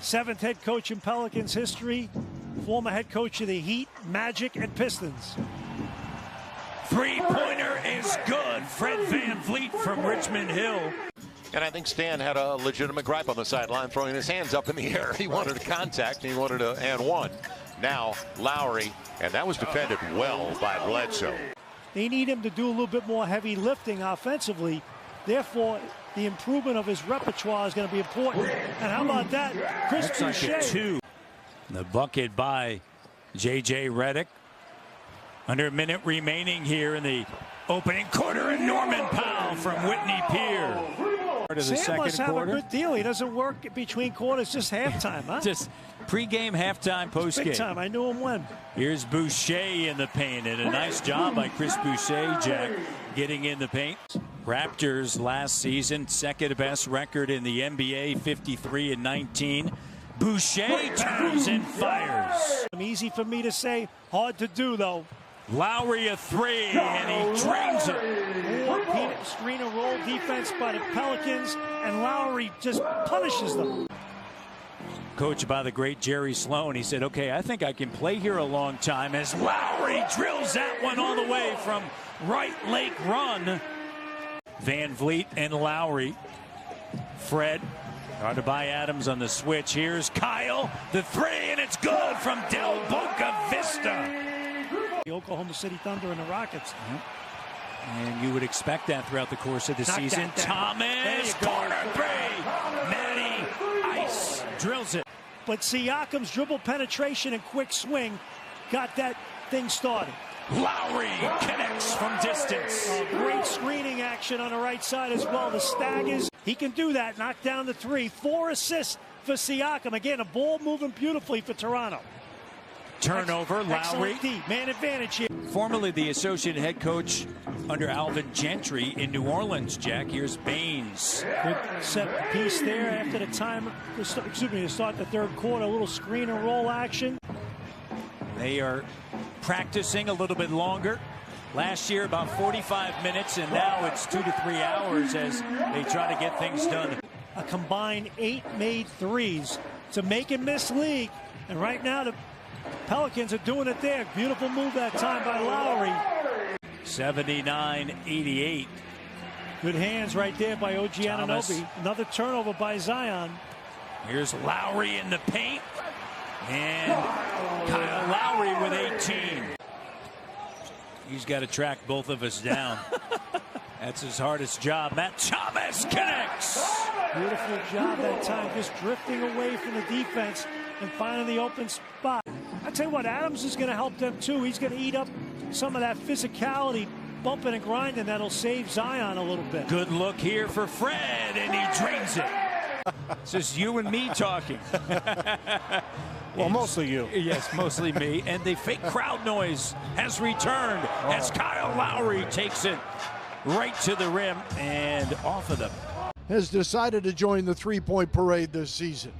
7th head coach in Pelicans history, former head coach of the Heat, Magic, and Pistons. Three-pointer is good. Fred VanVleet from Richmond Hill. And I think Stan had a legitimate gripe on the sideline, throwing his hands up in the air. He wanted a contact, and he wanted a and one. Now Lowry, and that was defended well by Bledsoe. They need him to do a little bit more heavy lifting offensively. Therefore, the improvement of his repertoire is going to be important. And how about that? Chris Boucher. The bucket by J.J. Redick. Under a minute remaining here in the opening quarter, and Norman Powell from Whitney Pier. Sam must have a good deal. He doesn't work between quarters, just halftime, huh? Just pregame, halftime, postgame. Big time. I knew him when. Here's Boucher in the paint, and a nice job by Chris Boucher, Jack, getting in the paint. Raptors last season, second best record in the NBA, 53-19. Boucher turns and fires. Easy for me to say, hard to do though. Lowry a three, and he drains it. More screen and roll defense by the Pelicans, and Lowry just punishes them. Coached by the great Jerry Sloan, he said, okay, I think I can play here a long time, as Lowry drills that one all the way from right Lake Run. VanVleet and Lowry. Fred, guarded by Adams on the switch. Here's Kyle, the three, and it's good from Del Boca Vista. The Oklahoma City Thunder and the Rockets. And you would expect that throughout the course of the season. Thomas, corner three. Matty Ice drills it. But Siakam's dribble penetration and quick swing got that thing started. Lowry connects from distance. Great screening action on the right side as well. The staggers. He can do that. Knock down the three. 4 assists for Siakam. Again, a ball moving beautifully for Toronto. Turnover, Lowry. Man advantage here. Formerly the associate head coach under Alvin Gentry in New Orleans, Jack. Here's Baines. Good set piece there after the time, to start the third quarter. A little screen and roll action. They are practicing a little bit longer. Last year, about 45 minutes, and now it's 2 to 3 hours as they try to get things done. A combined 8 made threes. It's a make and miss league. And right now, the Pelicans are doing it there. Beautiful move that time by Lowry. 79-88. Good hands right there by OG Anunoby. Another turnover by Zion. Here's Lowry in the paint. And Kyle Lowry with 18. He's got to track both of us down. That's his hardest job. Matt Thomas connects. Beautiful job that time, just drifting away from the defense and finding the open spot. I tell you what, Adams is going to help them too. He's going to eat up some of that physicality, bumping and grinding. That'll save Zion a little bit. Good look here for Fred, and he drains it. It's just you and me talking. Well, mostly you. Yes, mostly me. And the fake crowd noise has returned as Kyle Lowry takes it right to the rim and off of them. Has decided to join the three-point parade this season.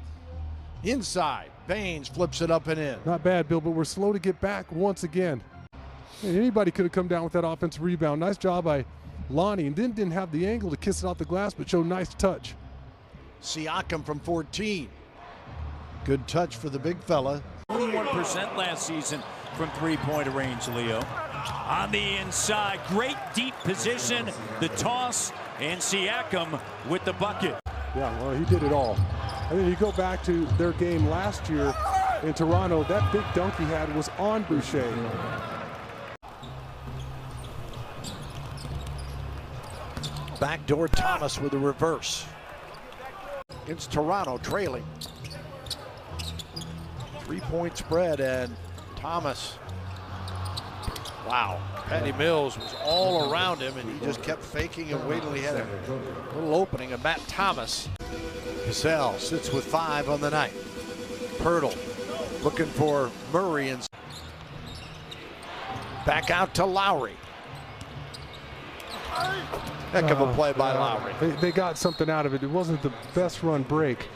Inside, Baines flips it up and in. Not bad, Bill, but we're slow to get back once again. And anybody could have come down with that offensive rebound. Nice job by Lonnie, and then didn't have the angle to kiss it off the glass, but showed nice touch. Siakam from 14. Good touch for the big fella. 21% last season from three-point range, Leo. On the inside, great deep position, the toss, and Siakam with the bucket. Yeah, well, he did it all. I mean, you go back to their game last year in Toronto, that big dunk he had was on Boucher. Backdoor Thomas with a reverse. It's Toronto trailing. 3-point spread, and Thomas. Wow. Patty Mills was all around him, and he just kept faking and waiting till he had a little opening. And Matt Thomas. Cassell sits with 5 on the night. Pirtle looking for Murray, and back out to Lowry. Heck of a play by Lowry. They got something out of it. It wasn't the best run break.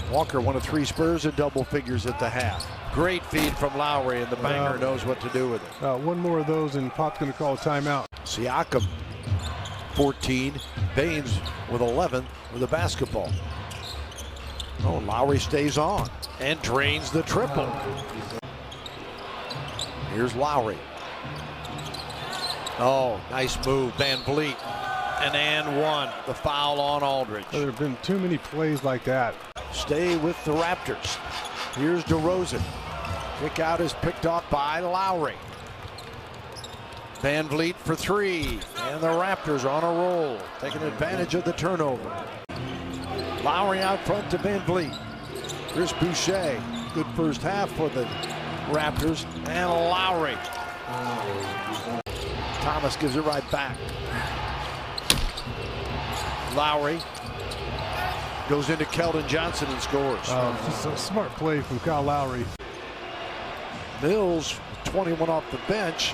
Walker, one of 3 Spurs in double figures at the half. Great feed from Lowry, and the banger knows what to do with it. One more of those, and Pop's going to call a timeout. Siakam, 14. Baines with 11 with a basketball. Oh, Lowry stays on and drains the triple. Here's Lowry. Oh, nice move, Van Vliet. And one, the foul on Aldridge. There have been too many plays like that. Stay with the Raptors. Here's DeRozan. Kick out is picked off by Lowry. Van Vliet for three. And the Raptors on a roll, taking advantage of the turnover. Lowry out front to Van Vliet. Chris Boucher. Good first half for the Raptors. And Lowry. Thomas gives it right back. Lowry goes into Keldon Johnson and scores. Just a smart play from Kyle Lowry. Mills, 21 off the bench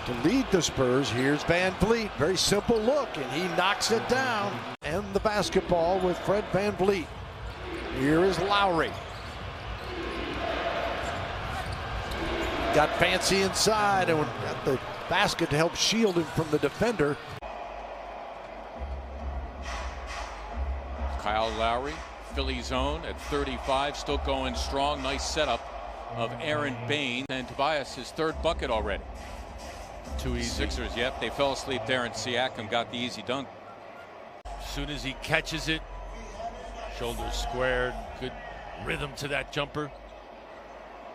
to lead the Spurs. Here's Van Vliet. Very simple look, and he knocks it down. And the basketball with Fred Van Vliet. Here is Lowry. Got fancy inside and got the basket to help shield him from the defender. Kyle Lowry, Philly zone at 35, still going strong. Nice setup of Aaron Bain. And Tobias, his third bucket already. Too easy. Sixers, yep, they fell asleep there, and Siakam got the easy dunk. As soon as he catches it, shoulders squared, good rhythm to that jumper.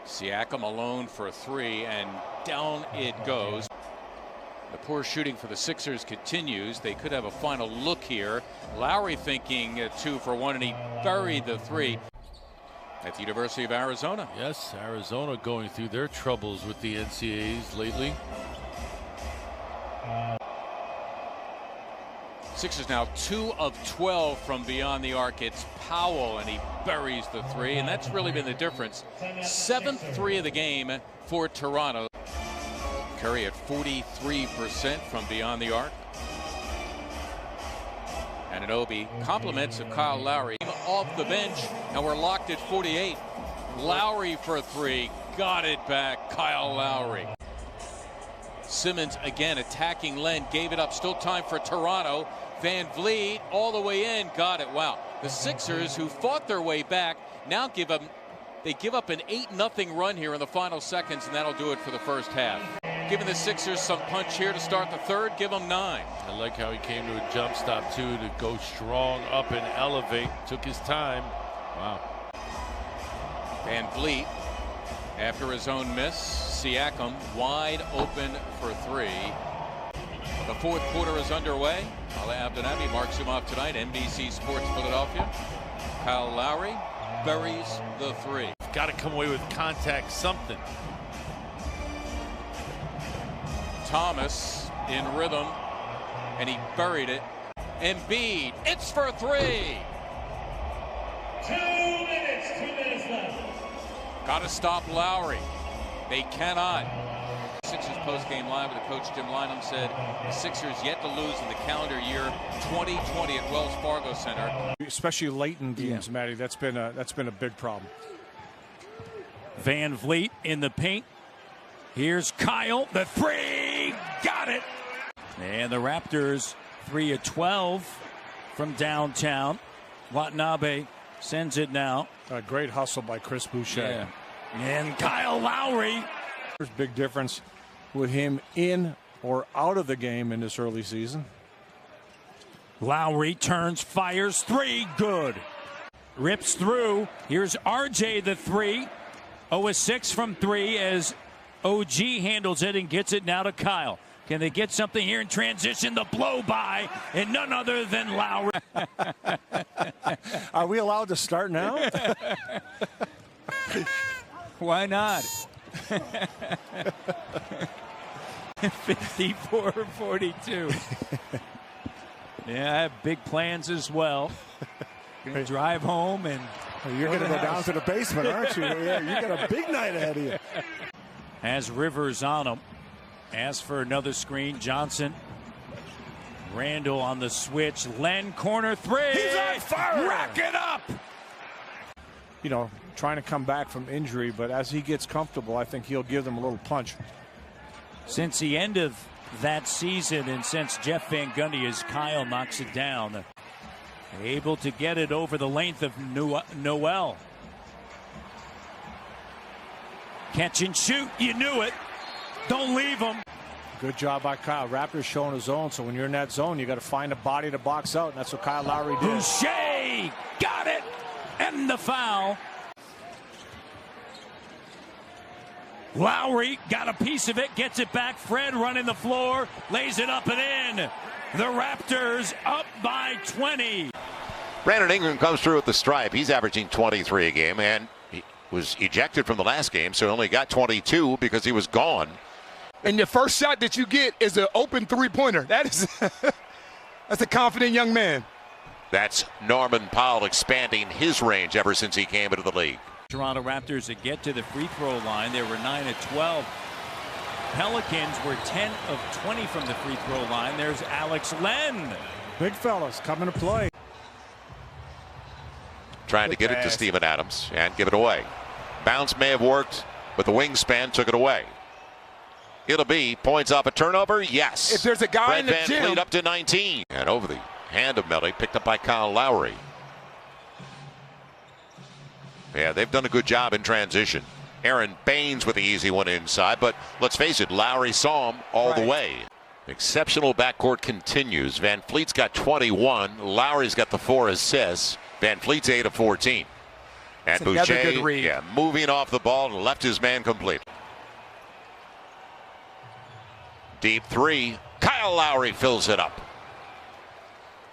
Siakam alone for three, and down it goes. The poor shooting for the Sixers continues. They could have a final look here. Lowry thinking 2 for 1, and he buried the three at the University of Arizona. Yes, Arizona going through their troubles with the NCAAs lately. Sixers now 2 of 12 from beyond the arc. It's Powell, and he buries the three, and that's really been the difference. 7th three of the game for Toronto. Curry at 43% from beyond the arc. And Anunoby compliments of Kyle Lowry off the bench, and we're locked at 48. Lowry for three, got it back. Kyle Lowry. Simmons again attacking Len, gave it up. Still time for Toronto. Van Vliet all the way in, got it. Wow, the Sixers, who fought their way back, now give up an 8-0 run here in the final seconds, and that'll do it for the first half. Giving the Sixers some punch here to start the third, give them 9. I like how he came to a jump stop too, to go strong up and elevate. Took his time. Wow. Van Vliet, after his own miss, Siakam wide open for three. The fourth quarter is underway. Ala Abdenabi marks him off tonight. NBC Sports Philadelphia. Kyle Lowry buries the three. Got to come away with contact, something. Thomas in rhythm, and he buried it. Embiid, it's for three. 2 minutes left. Got to stop Lowry. They cannot. Sixers post-game live with the coach Jim Lynam said the Sixers yet to lose in the calendar year 2020 at Wells Fargo Center. Especially late in games, Matty. That's been a big problem. Van Vliet in the paint. Here's Kyle, the three, got it. And the Raptors 3 of 12 from downtown. Watanabe sends it now. A great hustle by Chris Boucher. Yeah. And Kyle Lowry. There's a big difference with him in or out of the game in this early season. Lowry turns, fires, three, good. Rips through. Here's RJ, the three. 0 of 6 from three as OG handles it and gets it now to Kyle. Can they get something here in transition? The blow by, and none other than Lowry. Are we allowed to start now? Why not? 54-42. Yeah, I have big plans as well. Gonna drive home and you're going to go down to the basement, aren't you? Yeah, you got a big night ahead of you. Has Rivers on him. Asks for another screen. Johnson. Randall on the switch. Len corner three. He's on fire. Rack it up. You know, trying to come back from injury, but as he gets comfortable, I think he'll give them a little punch. Since the end of that season and since Jeff Van Gundy, as Kyle knocks it down. Able to get it over the length of Noel. Catch and shoot. You knew it. Don't leave him. Good job by Kyle. Raptors showing his zone, so when you're in that zone, you got to find a body to box out, and that's what Kyle Lowry did. Boucher got it, and the foul. Lowry got a piece of it, gets it back. Fred running the floor, lays it up and in. The Raptors up by 20. Brandon Ingram comes through at the stripe. He's averaging 23 a game, and he was ejected from the last game, so he only got 22 because he was gone. And the first shot that you get is an open three-pointer. That is that's a confident young man. That's Norman Powell expanding his range ever since he came into the league. Toronto Raptors that get to the free throw line. They were 9 of 12. Pelicans were 10 of 20 from the free throw line. There's Alex Len. Big fellas coming to play. Trying to get it to Steven Adams and give it away. Bounce may have worked, but the wingspan took it away. It'll be points off a turnover. Yes. If there's a guy Fred in the Van gym, Fleet up to 19 and over the hand of Melly, picked up by Kyle Lowry. Yeah, they've done a good job in transition. Aaron Baines with the easy one inside, but let's face it, Lowry saw him all the way. Exceptional backcourt continues. Van Fleet's got 21. Lowry's got the 4 assists. Van Fleet's 8 of 14. And Boucher, moving off the ball and left his man complete. Deep three. Kyle Lowry fills it up.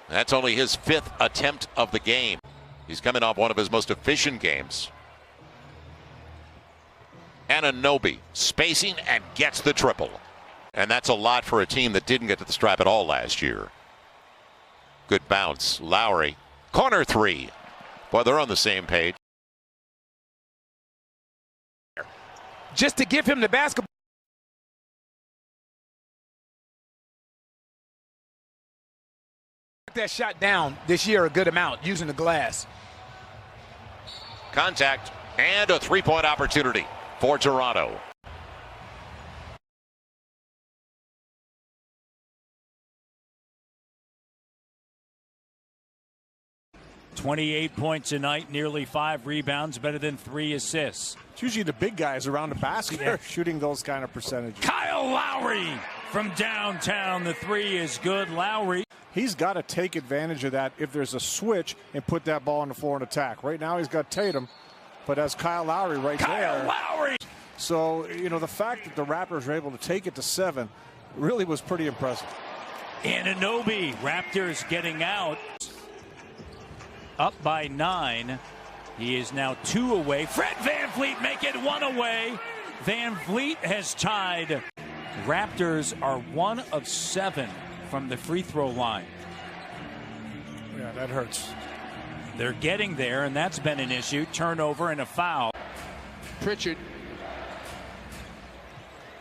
That's only his 5th attempt of the game. He's coming off one of his most efficient games. Anunoby spacing and gets the triple. And that's a lot for a team that didn't get to the stripe at all last year. Good bounce. Lowry. Corner 3. Boy, they're on the same page. just to give him the basketball. That shot down this year a good amount using the glass. Contact and a three-point opportunity for Toronto. $28 points a night, nearly 5 rebounds, better than 3 assists. It's usually the big guys around the basket shooting those kind of percentages. Kyle Lowry from downtown. The 3 is good. Lowry. He's got to take advantage of that if there's a switch and put that ball on the floor and attack. Right now he's got Tatum, but that's Kyle Lowry right there. Kyle Lowry! So, you know, the fact that the Raptors were able to take it to 7 really was pretty impressive. Anunoby, Raptors getting out. Up by 9. He is now 2 away. Fred VanVleet make it 1 away. VanVleet has tied. Raptors are 1 of 7 from the free throw line. Yeah, that hurts. They're getting there, and that's been an issue. Turnover and a foul. Pritchard.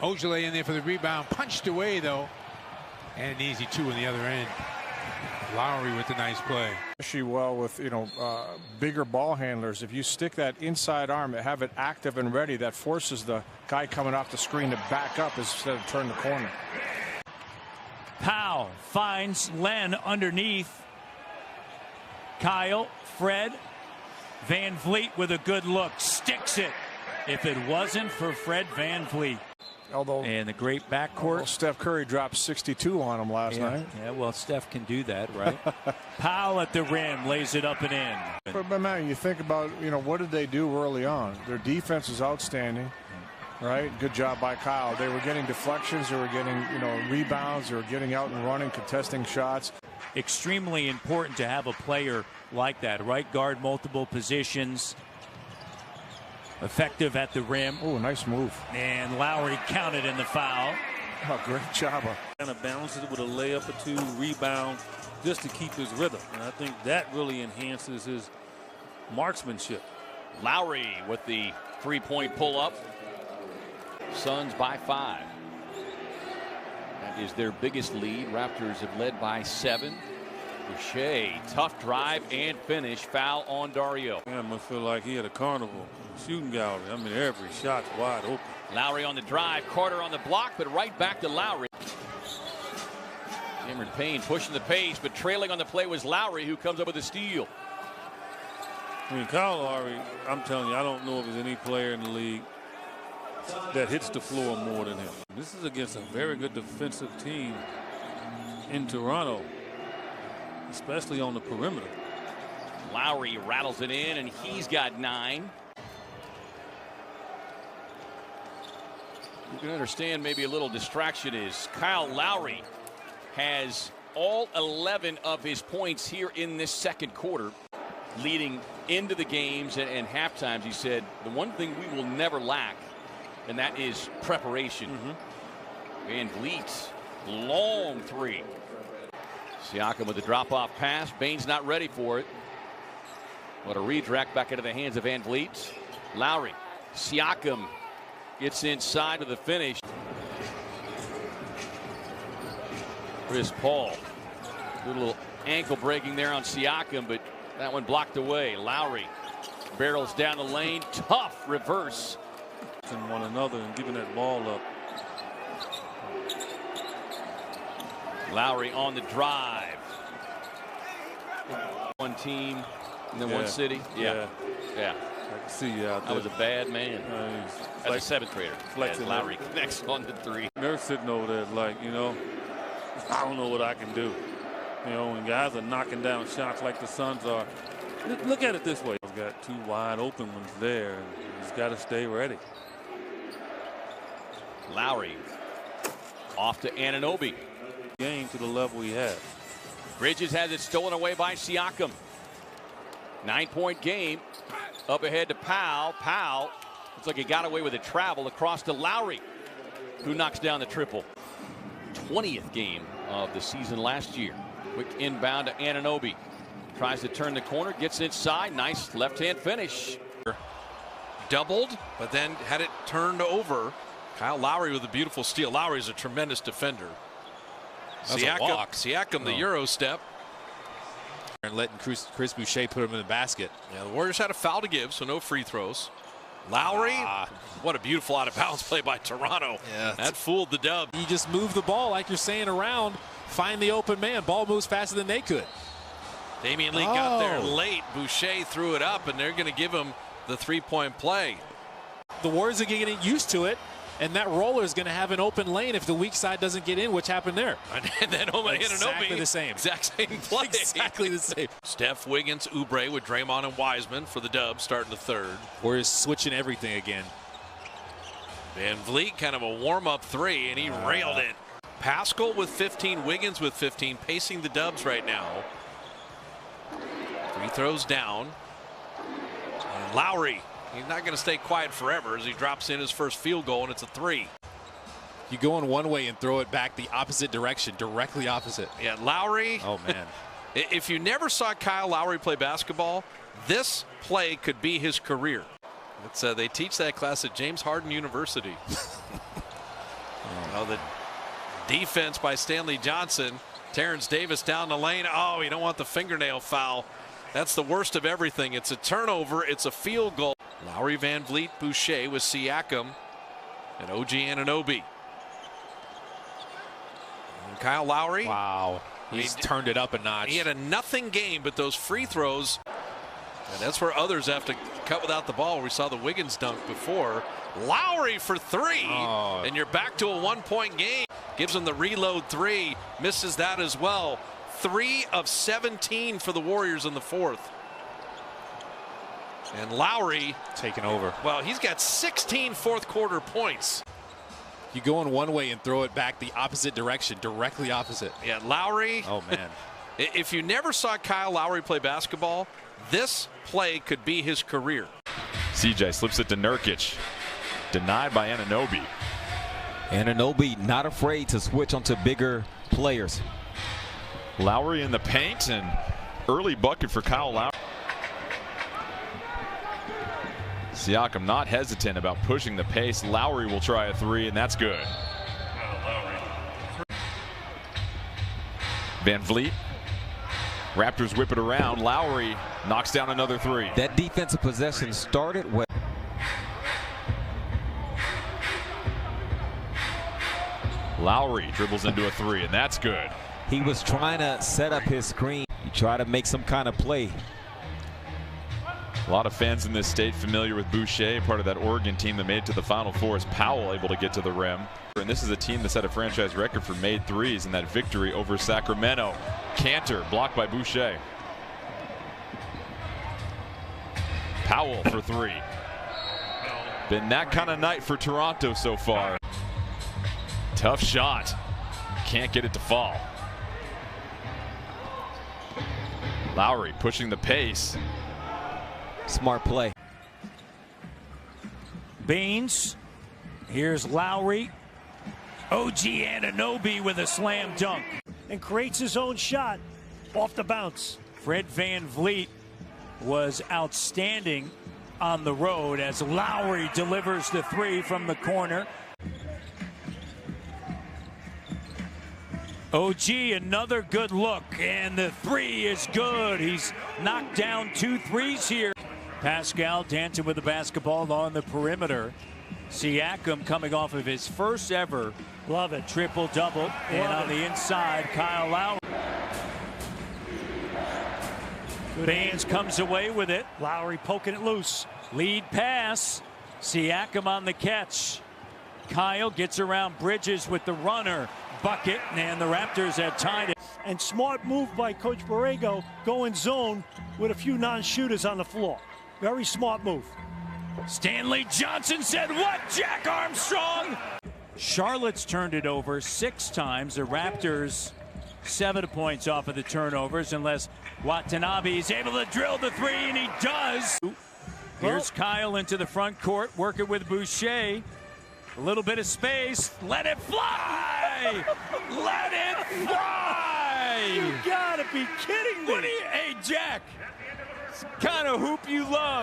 Ojale in there for the rebound. Punched away, though. And an easy 2 on the other end. Lowry with a nice play. Especially well with, you know, bigger ball handlers. If you stick that inside arm and have it active and ready, that forces the guy coming off the screen to back up instead of turn the corner. Powell finds Len underneath. Kyle, Fred, VanVleet with a good look. Sticks it. If it wasn't for Fred VanVleet. And the great backcourt. Steph Curry dropped 62 on him last night. Yeah, well, Steph can do that, right? Powell at the rim, lays it up and in. But Matt, you think about, you know, what did they do early on? Their defense is outstanding, right? Good job by Kyle. They were getting deflections. They were getting, you know, rebounds. They were getting out and running, contesting shots. Extremely important to have a player like that. Right guard, multiple positions. Effective at the rim. Oh, nice move. And Lowry counted in the foul. Oh, great job. Kind of balances it with a layup or 2, rebound, just to keep his rhythm. And I think that really enhances his marksmanship. Lowry with the three-point pull-up. Suns by 5. That is their biggest lead. Raptors have led by 7. Boucher, tough drive and finish. Foul on Dario. I must feel like he had a carnival shooting gallery. I mean, every shot's wide open. Lowry on the drive, Carter on the block, but right back to Lowry. Cameron Payne pushing the pace, but trailing on the play was Lowry, who comes up with a steal. I mean, Kyle Lowry, I'm telling you, I don't know if there's any player in the league that hits the floor more than him. This is against a very good defensive team in Toronto, especially on the perimeter. Lowry rattles it in, and he's got 9. You can understand maybe a little distraction is Kyle Lowry has all 11 of his points here in this second quarter, leading into the games and halftimes. He said the one thing we will never lack, and that is preparation. Van Vliet, long 3. Siakam with the drop-off pass. Baines not ready for it. What a redirect back into the hands of Van Vliet. Lowry, Siakam gets inside to the finish. Chris Paul, a little ankle breaking there on Siakam, but that one blocked away. Lowry barrels down the lane, tough reverse. And one another and giving that ball up. Lowry on the drive. One team and then one city. Yeah. I can see you out there. I was a bad man. As a 7th grader. Flexing Lowry connects on the 3. They're sitting over there like, you know, I don't know what I can do. You know, when guys are knocking down shots like the Suns are. Look at it this way. He's got 2 wide open ones there. And he's got to stay ready. Lowry off to Anunoby. Game to the level he has. Bridges has it stolen away by Siakam. 9-point game. Up ahead to Powell. Powell looks like he got away with a travel across to Lowry, who knocks down the triple. 20th game of the season last year. Quick inbound to Anunoby. Tries to turn the corner, gets inside. Nice left-hand finish. Doubled, but then had it turned over. Kyle Lowry with a beautiful steal. Lowry's a tremendous defender. Siakam the Euro step. And letting Chris Boucher put him in the basket. Yeah, the Warriors had a foul to give, so no free throws. Lowry, what a beautiful out-of-bounds play by Toronto. Yeah, that fooled the Dub. You just move the ball, like you're saying, around, find the open man. Ball moves faster than they could. Damian Lee got there late. Boucher threw it up, and they're going to give him the 3-point play. The Warriors are getting used to it, and that roller is going to have an open lane if the weak side doesn't get in, which happened there. And then exactly the same. Exact same play. Exactly the same. Steph, Wiggins, Oubre with Draymond and Wiseman for the Dub starting the 3rd. Warriors switching everything again. Van Vliet kind of a warm-up 3, and he railed it. Pascal with 15, Wiggins with 15, pacing the Dubs right now. 3 throws down. And Lowry, he's not going to stay quiet forever as he drops in his first field goal, and it's a 3. You go in one way and throw it back the opposite direction, directly opposite. Yeah, Lowry. Oh, man. If you never saw Kyle Lowry play basketball, this play could be his career. It's, they teach that class at James Hardin University. The defense by Stanley Johnson. Terrence Davis down the lane. Oh, you don't want the fingernail foul. That's the worst of everything. It's a turnover. It's a field goal. Lowry, Van Vliet, Boucher with Siakam and OG Anunoby. And Kyle Lowry. Wow. He's turned it up a notch. He had a nothing game, but those free throws, and that's where others have to cut without the ball. We saw the Wiggins dunk before. Lowry for 3, and you're back to a 1-point game. Gives him the reload 3, misses that as well. 3 of 17 for the Warriors in the 4th. And Lowry taking over. Well, he's got 16 fourth-quarter points. You go in one way and throw it back the opposite direction, directly opposite. Yeah, Lowry. Oh, man. If you never saw Kyle Lowry play basketball, this play could be his career. CJ slips it to Nurkic. Denied by Anunoby. Anunoby not afraid to switch onto bigger players. Lowry in the paint, and early bucket for Kyle Lowry. Siakam not hesitant about pushing the pace. Lowry will try a 3, and that's good. Van Vliet. Raptors whip it around. Lowry knocks down another 3. That defensive possession started well. Lowry dribbles into a 3, and that's good. He was trying to set up his screen. He tried to make some kind of play. A lot of fans in this state familiar with Boucher, part of that Oregon team that made it to the Final Four. Is Powell able to get to the rim? And this is a team that set a franchise record for made threes in that victory over Sacramento. Cantor blocked by Boucher. Powell for three. Been that kind of night for Toronto so far. Tough shot. Can't get it to fall. Lowry pushing the pace. Smart play. Baines. Here's Lowry. OG Anunoby with a slam dunk. And creates his own shot off the bounce. Fred VanVleet was outstanding on the road as Lowry delivers the three from the corner. OG, another good look, and the three is good. He's knocked down 2 threes here. Pascal dancing with the basketball on the perimeter. Siakam coming off of his first ever triple-double. And on the inside, Kyle Lowry. Baines comes away with it. Lowry poking it loose. Lead pass. Siakam on the catch. Kyle gets around Bridges with the runner. Bucket, and the Raptors had tied it. And smart move by Coach Borrego, going zone with a few non-shooters on the floor. Very smart move. Stanley Johnson said, "What, Jack Armstrong?" Charlotte's turned it over 6 times. The Raptors 7 points off of the turnovers, unless Watanabe is able to drill the three, and he does. Here's Kyle into the front court, working with Boucher. A little bit of space. Let it fly! Let it fly! You gotta be kidding me! Hey, Jack, kind of hoop you love.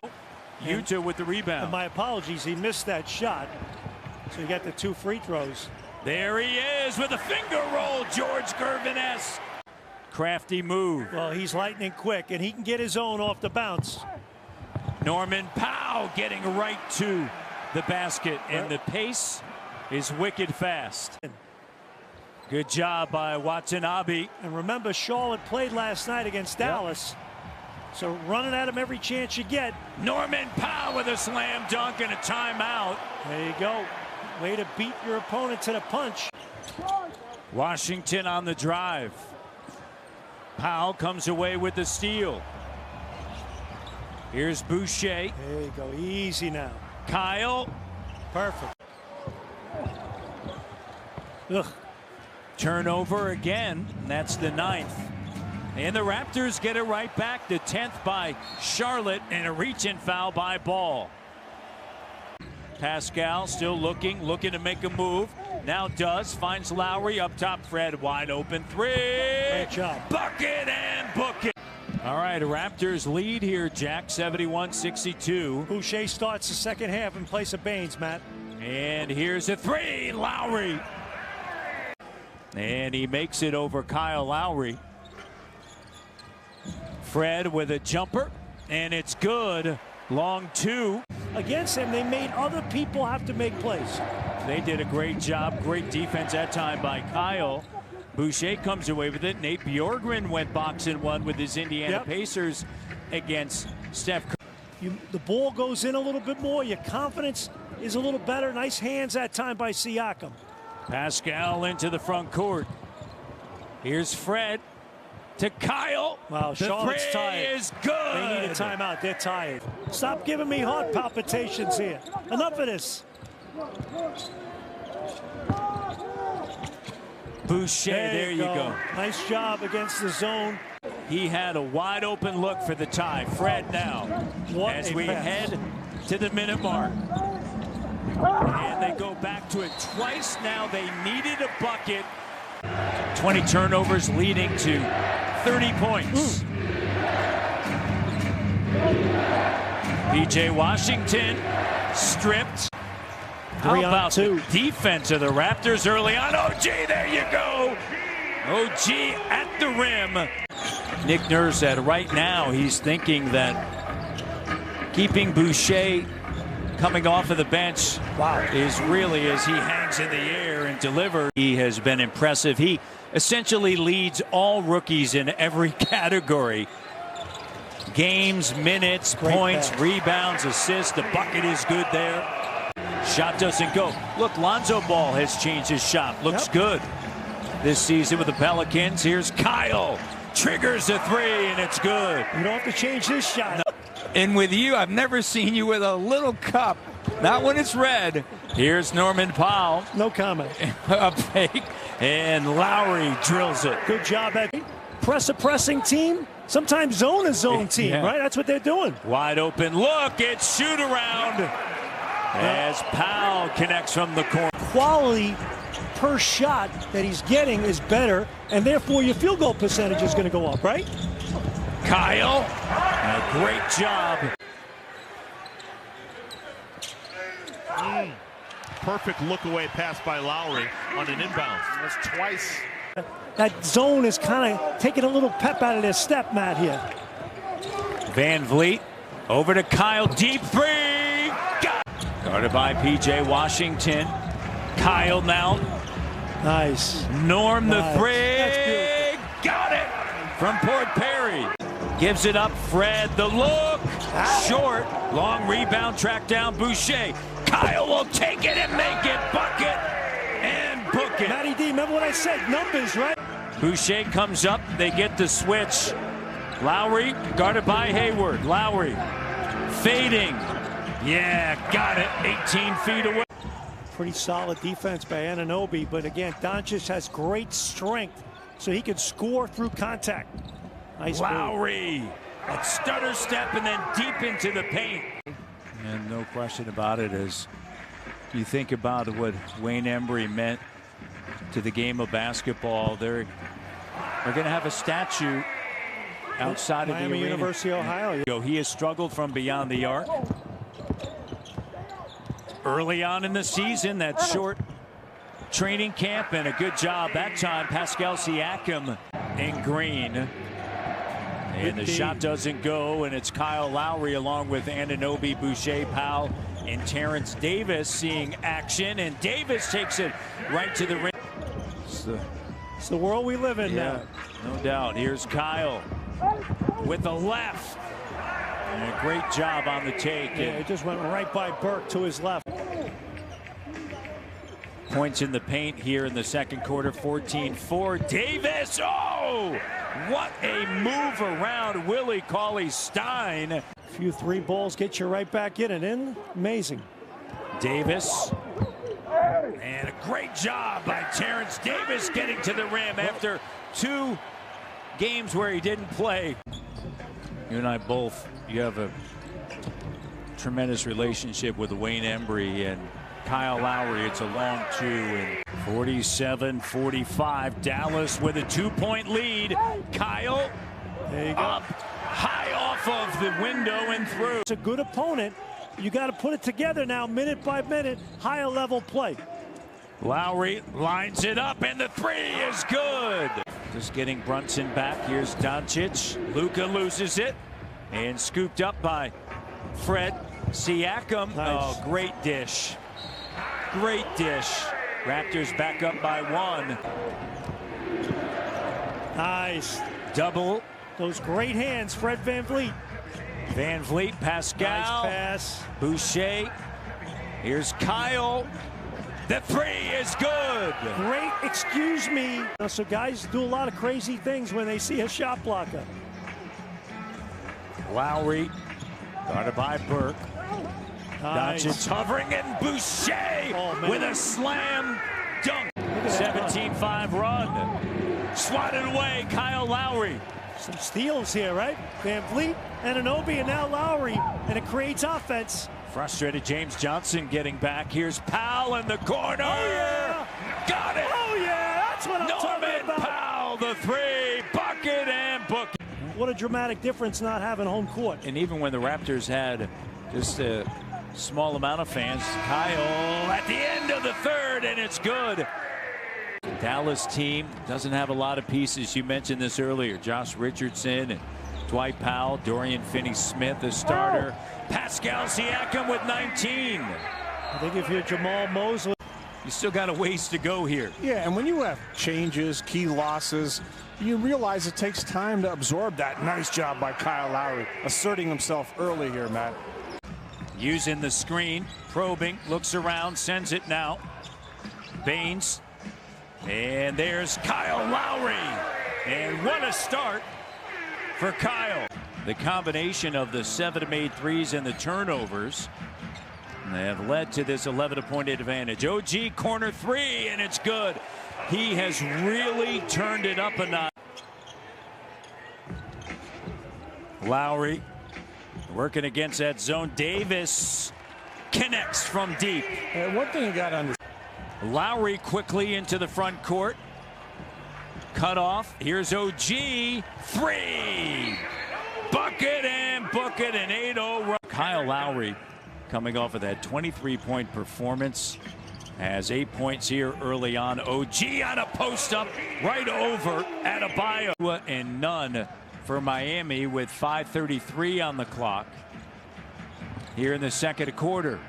Utah with the rebound. And my apologies, he missed that shot. So you got the 2 free throws. There he is with a finger roll, George Gervin-esque. Crafty move. Well, he's lightning quick, and he can get his own off the bounce. Norman Powell getting right to the basket, and the pace is wicked fast. Good job by Watanabe. And remember, Charlotte played last night against Dallas. So running at him every chance you get. Norman Powell with a slam dunk and a timeout. There you go. Way to beat your opponent to the punch. Washington on the drive. Powell comes away with the steal. Here's Boucher. There you go. Easy now. Kyle. Perfect. Turnover again. That's the 9th. And the Raptors get it right back. The 10th by Charlotte, and a reach-in foul by Ball. Pascal still looking to make a move. Now does. Finds Lowry up top. Fred wide open three. Great job. Bucket and book it. All right, Raptors lead here, Jack, 71-62. Boucher starts the second half in place of Baines, Matt. And here's a three, Lowry. And he makes it over Kyle Lowry. Fred with a jumper, and it's good. Long 2. Against him, they made other people have to make plays. They did a great job. Great defense that time by Kyle. Boucher comes away with it. Nate Bjorkgren went boxing 1 with his Indiana Pacers against Steph Curry. The ball goes in a little bit more. Your confidence is a little better. Nice hands that time by Siakam. Pascal into the front court. Here's Fred to Kyle. Wow, Charlotte's tired. Is good. They need a timeout. They're tired. Stop giving me heart palpitations here. Enough of this. Boucher, there you go. Nice job against the zone. He had a wide open look for the tie. Fred now, as we head to the minute mark. And they go back to it twice now. They needed a bucket. 20 turnovers leading to 30 points. PJ Washington stripped. How about the defense of the Raptors early on? OG, there you go. OG at the rim. Nick Nurse said right now he's thinking that keeping Boucher coming off of the bench is really as he hangs in the air and delivers. He has been impressive. He essentially leads all rookies in every category. Games, minutes, points, rebounds, assists. The bucket is good there. Shot doesn't go. Look, Lonzo Ball has changed his shot. Looks good this season with the Pelicans. Here's Kyle. Triggers a three, and it's good. You don't have to change his shot. And with you, I've never seen you with a little cup. Not when it's red. Here's Norman Powell. No comment. A fake, and Lowry drills it. Good job at pressing team. Sometimes zone is zone team, right? That's what they're doing. Wide open look. It's shoot around as Powell connects from the corner. Quality per shot that he's getting is better, and therefore your field goal percentage is going to go up, right? Kyle, a great job. Perfect look away pass by Lowry on an inbound. That's twice. That zone is kind of taking a little pep out of their step, Matt, here. Van Vliet over to Kyle, deep three. Guarded by P.J. Washington. Kyle now. Nice. Norm the three. Got it from Port Perry. Gives it up. Fred the look. Short. Long rebound. Track down Boucher. Kyle will take it and make it. Bucket and book it. Matty D, remember what I said? Numbers, right? Boucher comes up. They get the switch. Lowry guarded by Hayward. Lowry fading. Yeah, got it. 18 feet away. Pretty solid defense by Anunoby, but again, Doncic has great strength, so he can score through contact. Nice Lowry, that stutter step and then deep into the paint. And no question about it, as you think about what Wayne Embry meant to the game of basketball, they're going to have a statue outside of the arena. University of Ohio. He has struggled from beyond the arc. Early on in the season, that short training camp, and a good job that time. Pascal Siakam in green. And the shot doesn't go, and it's Kyle Lowry along with Anunoby, Boucher, Powell, and Terrence Davis seeing action, and Davis takes it right to the rim. It's the world we live in now. No doubt. Here's Kyle with the left. And a great job on the take. Yeah, it just went right by Burke to his left. Points in the paint here in the second quarter, 14-4. Davis, oh! What a move around Willie Cauley-Stein. A few three balls get you right back in and in. Amazing. Davis. And a great job by Terrence Davis getting to the rim after 2 games where he didn't play. You and I both, you have a tremendous relationship with Wayne Embry and Kyle Lowry. It's a long 2, and 47-45. Dallas with a 2-point lead. Kyle up high off of the window and through. It's a good opponent. You got to put it together now, minute by minute, higher level play. Lowry lines it up, and the three is good. Just getting Brunson back. Here's Doncic. Luka loses it, and scooped up by Fred. Siakam. Nice. Oh, great dish. Great dish. Raptors back up by 1. Nice. Double. Those great hands, Fred Van Vliet. Van Vliet, Pascal. Nice pass. Boucher. Here's Kyle. The three is good. Great, excuse me. So guys do a lot of crazy things when they see a shot blocker. Lowry, guarded by Burke. Nice. Doncic hovering, and Boucher with a slam dunk. 17-5 run. Swatted away, Kyle Lowry. Some steals here, right? Van Vliet, Anunoby, and now Lowry, and it creates offense. Frustrated James Johnson getting back. Here's Powell in the corner. Oh, yeah. Got it. Oh, yeah. That's what I'm talking about. Powell, the three, bucket and book. What a dramatic difference not having home court. And even when the Raptors had just a small amount of fans, Kyle at the end of the third, and it's good. Dallas team doesn't have a lot of pieces. You mentioned this earlier. Josh Richardson and Dwight Powell, Dorian Finney-Smith, the starter. Pascal Siakam with 19. I think if you're Jamal Mosley, you still got a ways to go here. Yeah, and when you have changes, key losses, you realize it takes time to absorb that. Nice job by Kyle Lowry, asserting himself early here, Matt. Using the screen, probing, looks around, sends it now. Baines, and there's Kyle Lowry. And what a start for Kyle. The combination of the 7 made threes and the turnovers have led to this 11-point advantage. OG corner three, and it's good. He has really turned it up a notch. Lowry working against that zone. Davis connects from deep. And one thing you got to understand. Lowry quickly into the front court. Cut off. Here's OG. Three. Bucket and bucket, an 8-0 run. Kyle Lowry coming off of that 23-point performance. Has 8 points here early on. OG on a post-up right over Adebayo. And none for Miami with 5:33 on the clock. Here in the second quarter.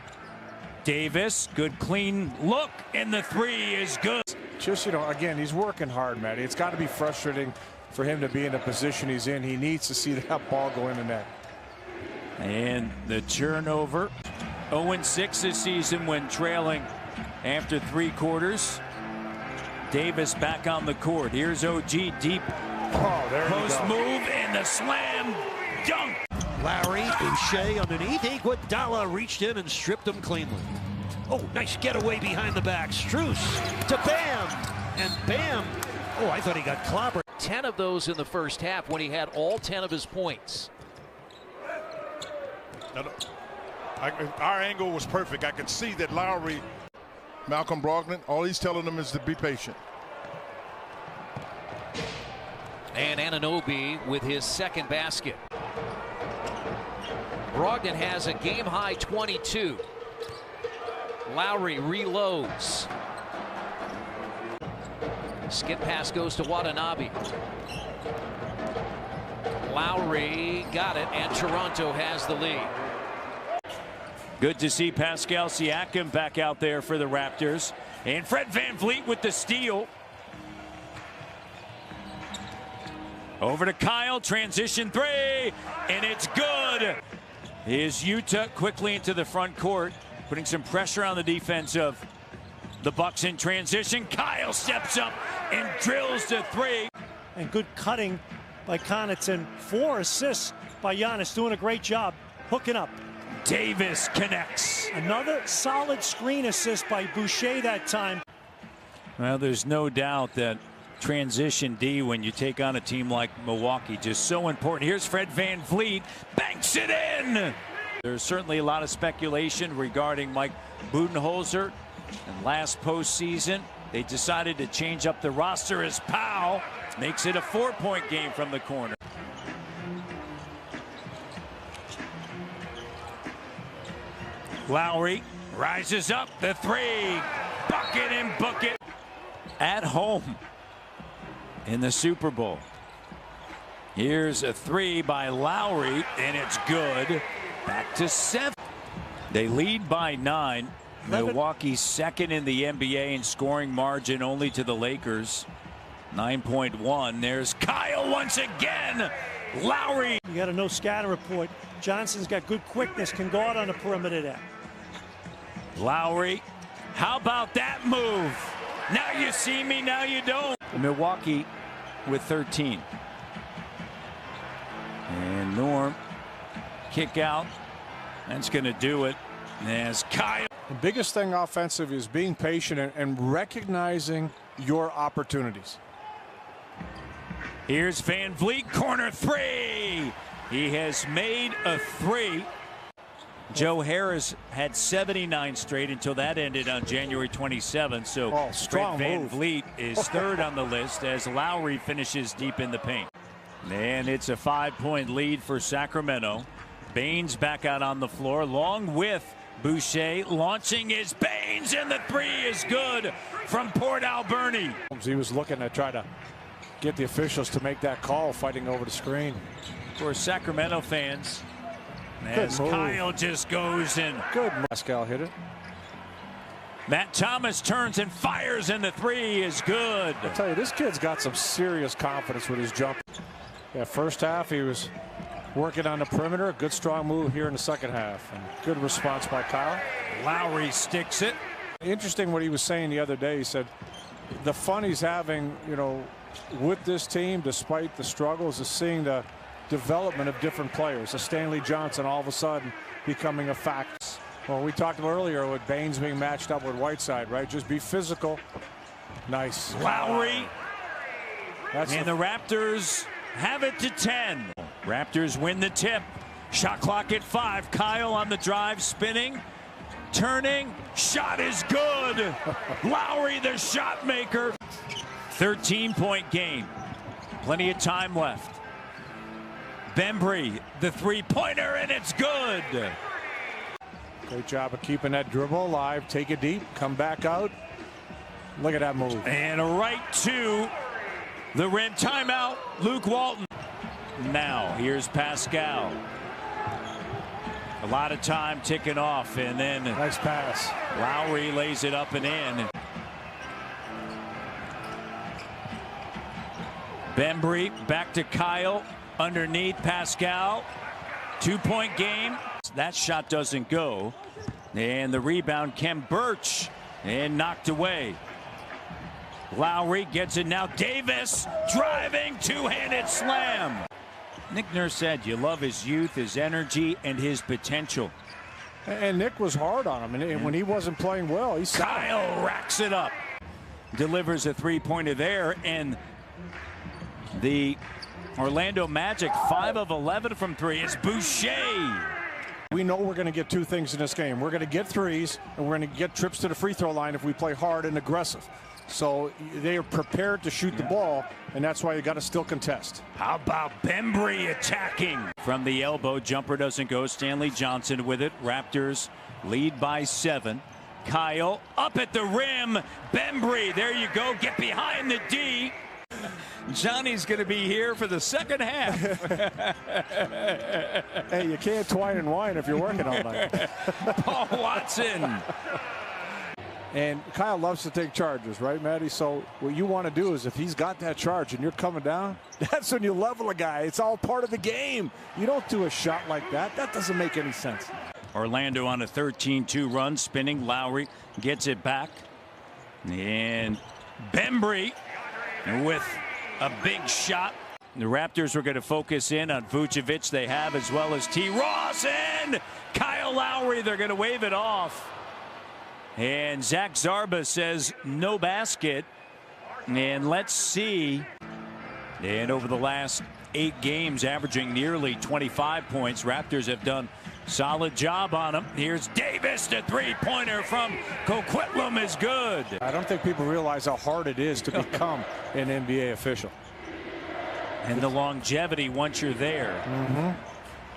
Davis, good clean look, and the three is good. Just, again, he's working hard, Matt. It's got to be frustrating for him to be in the position he's in. He needs to see that ball go in the net. And the turnover. 0-6 this season when trailing after 3 quarters. Davis back on the court. Here's OG deep. Post move and the slam dunk. Lowry, Boucher underneath. Iguodala reached in and stripped him cleanly. Oh, nice getaway behind the back. Strus to Bam. And Bam. Oh, I thought he got clobbered. 10 of those in the first half when he had all 10 of his points. Our angle was perfect. I could see that Lowry, Malcolm Brogdon, all he's telling them is to be patient. And Anunoby with his second basket. Brogdon has a game-high 22. Lowry reloads. Skip pass goes to Watanabe. Lowry got it, and Toronto has the lead. Good to see Pascal Siakam back out there for the Raptors. And Fred VanVleet with the steal. Over to Kyle, transition three, and it's good. Here's Utah quickly into the front court, putting some pressure on the defense of the Bucks in transition. Kyle steps up and drills the three. And good cutting by Connaughton. 4 assists by Giannis, doing a great job hooking up. Davis connects. Another solid screen assist by Boucher that time. Well, there's no doubt that transition D when you take on a team like Milwaukee just so important. Here's Fred VanVleet, banks it in. There's certainly a lot of speculation regarding Mike Budenholzer, and last postseason they decided to change up the roster as Powell makes it a 4-point game from the corner. Lowry rises up, the three, bucket and bucket at home in the Super Bowl. Here's a three by Lowry, and it's good. Back to 7. They lead by 9. Milwaukee's second in the NBA in scoring margin, only to the Lakers. 9.1. There's Kyle once again. Lowry. You got a no scatter report. Johnson's got good quickness, can guard on the perimeter there. Lowry, how about that move? Now you see me, now you don't. Milwaukee with 13. And Norm, kick out. That's going to do it. As Kyle. The biggest thing offensive is being patient and recognizing your opportunities. Here's VanVleet, corner three. He has made a three. Joe Harris had 79 straight until that ended on January 27th. So Fred VanVleet is third on the list as Lowry finishes deep in the paint. And it's a 5-point lead for Sacramento. Baines back out on the floor along with Boucher. Launching is Baines, and the three is good from Port Alberni. He was looking to try to get the officials to make that call, fighting over the screen. For Sacramento fans, As Kyle just goes in. Good. Pascal hit it. Matt Thomas turns and fires, and the three is good. I tell you, this kid's got some serious confidence with his jump. Yeah, first half he was working on the perimeter. Good strong move here in the second half. And good response by Kyle. Lowry sticks it. Interesting what he was saying the other day. He said the fun he's having, you know, with this team, despite the struggles, is seeing the development of different players. A Stanley Johnson all of a sudden becoming a fact. Well, we talked about earlier with Baines being matched up with Whiteside, right? Just be physical. Nice. Lowry. And the Raptors have it to 10. Raptors win the tip. Shot clock at 5. Kyle on the drive, spinning, turning. Shot is good. Lowry, the shot maker. 13-point game. Plenty of time left. Bembry, the three-pointer, and it's good. Great job of keeping that dribble alive. Take it deep, come back out. Look at that move. And right to the rim. Timeout, Luke Walton. Now, here's Pascal. A lot of time ticking off, and then nice pass. Lowry lays it up and in. Bembry back to Kyle. Underneath Pascal. 2-point game. That shot doesn't go. And the rebound, Kem Birch, and knocked away. Lowry gets it now. Davis driving, two-handed slam. Nick Nurse said you love his youth, his energy, and his potential. And Nick was hard on him, and when he wasn't playing well, he Kyle racks it up. Delivers a three-pointer there, and the Orlando Magic 5 of 11 from 3. It's Boucher. We know we're going to get two things in this game. We're going to get threes, and we're going to get trips to the free throw line if we play hard and aggressive. So they are prepared to shoot the ball, and that's why you got to still contest. How about Bembry attacking? From the elbow, jumper doesn't go. Stanley Johnson with it. Raptors lead by 7. Kyle up at the rim. Bembry, there you go. Get behind the D. Johnny's going to be here for the second half. Hey, you can't twine and whine if you're working all night. Paul Watson. And Kyle loves to take charges, right, Matty? So what you want to do is if he's got that charge and you're coming down, that's when you level a guy. It's all part of the game. You don't do a shot like that. That doesn't make any sense. Orlando on a 13-2 run, spinning. Lowry gets it back. And Bembry with a big shot. The Raptors were going to focus in on Vucevic. They have, as well as T. Ross and Kyle Lowry. They're going to wave it off. And Zach Zarba says no basket. And let's see. And over the last 8 games, averaging nearly 25 points. Raptors have done a solid job on him. Here's Davis. The three-pointer from Coquitlam is good. I don't think people realize how hard it is to become an NBA official. And the longevity once you're there.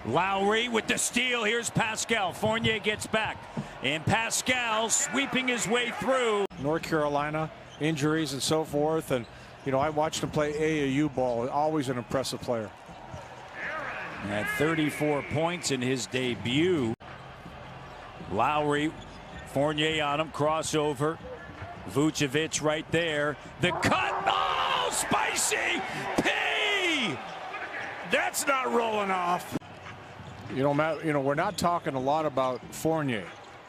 Lowry with the steal. Here's Pascal. Fournier gets back. And Pascal sweeping his way through. North Carolina, injuries and so forth. And, you know, I watched him play AAU ball. Always an impressive player. Had 34 points in his debut. Lowry, Fournier on him. Crossover. Vucevic right there. The cut. Oh, spicy. P. That's not rolling off. You know, Matt, you know, we're not talking a lot about Fournier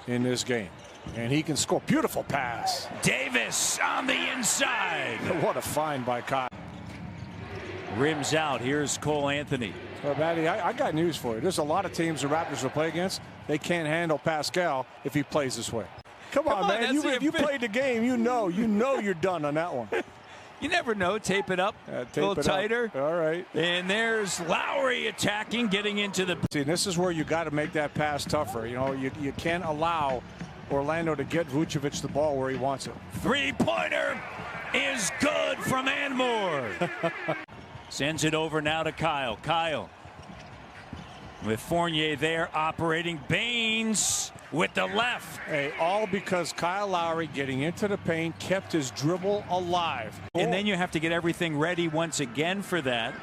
in this game. And he can score. Beautiful pass. Davis on the inside. What a find by Kyle. Rims out. Here's Cole Anthony. Well, Matty, I got news for you. There's a lot of teams the Raptors will play against. They can't handle Pascal if he plays this way. Come on, man. If you played the game, you know you're done on that one. You never know. Tape it up. A little tighter. All right. And there's Lowry attacking, getting into the. See, this is where you got to make that pass tougher. You know, you can't allow Orlando to get Vucevic the ball where he wants it. Three-pointer is good from Anmore. Sends it over now to Kyle. Kyle with Fournier there operating. Baines with the left. Hey, all because Kyle Lowry getting into the paint kept his dribble alive. And then you have to get everything ready once again for that.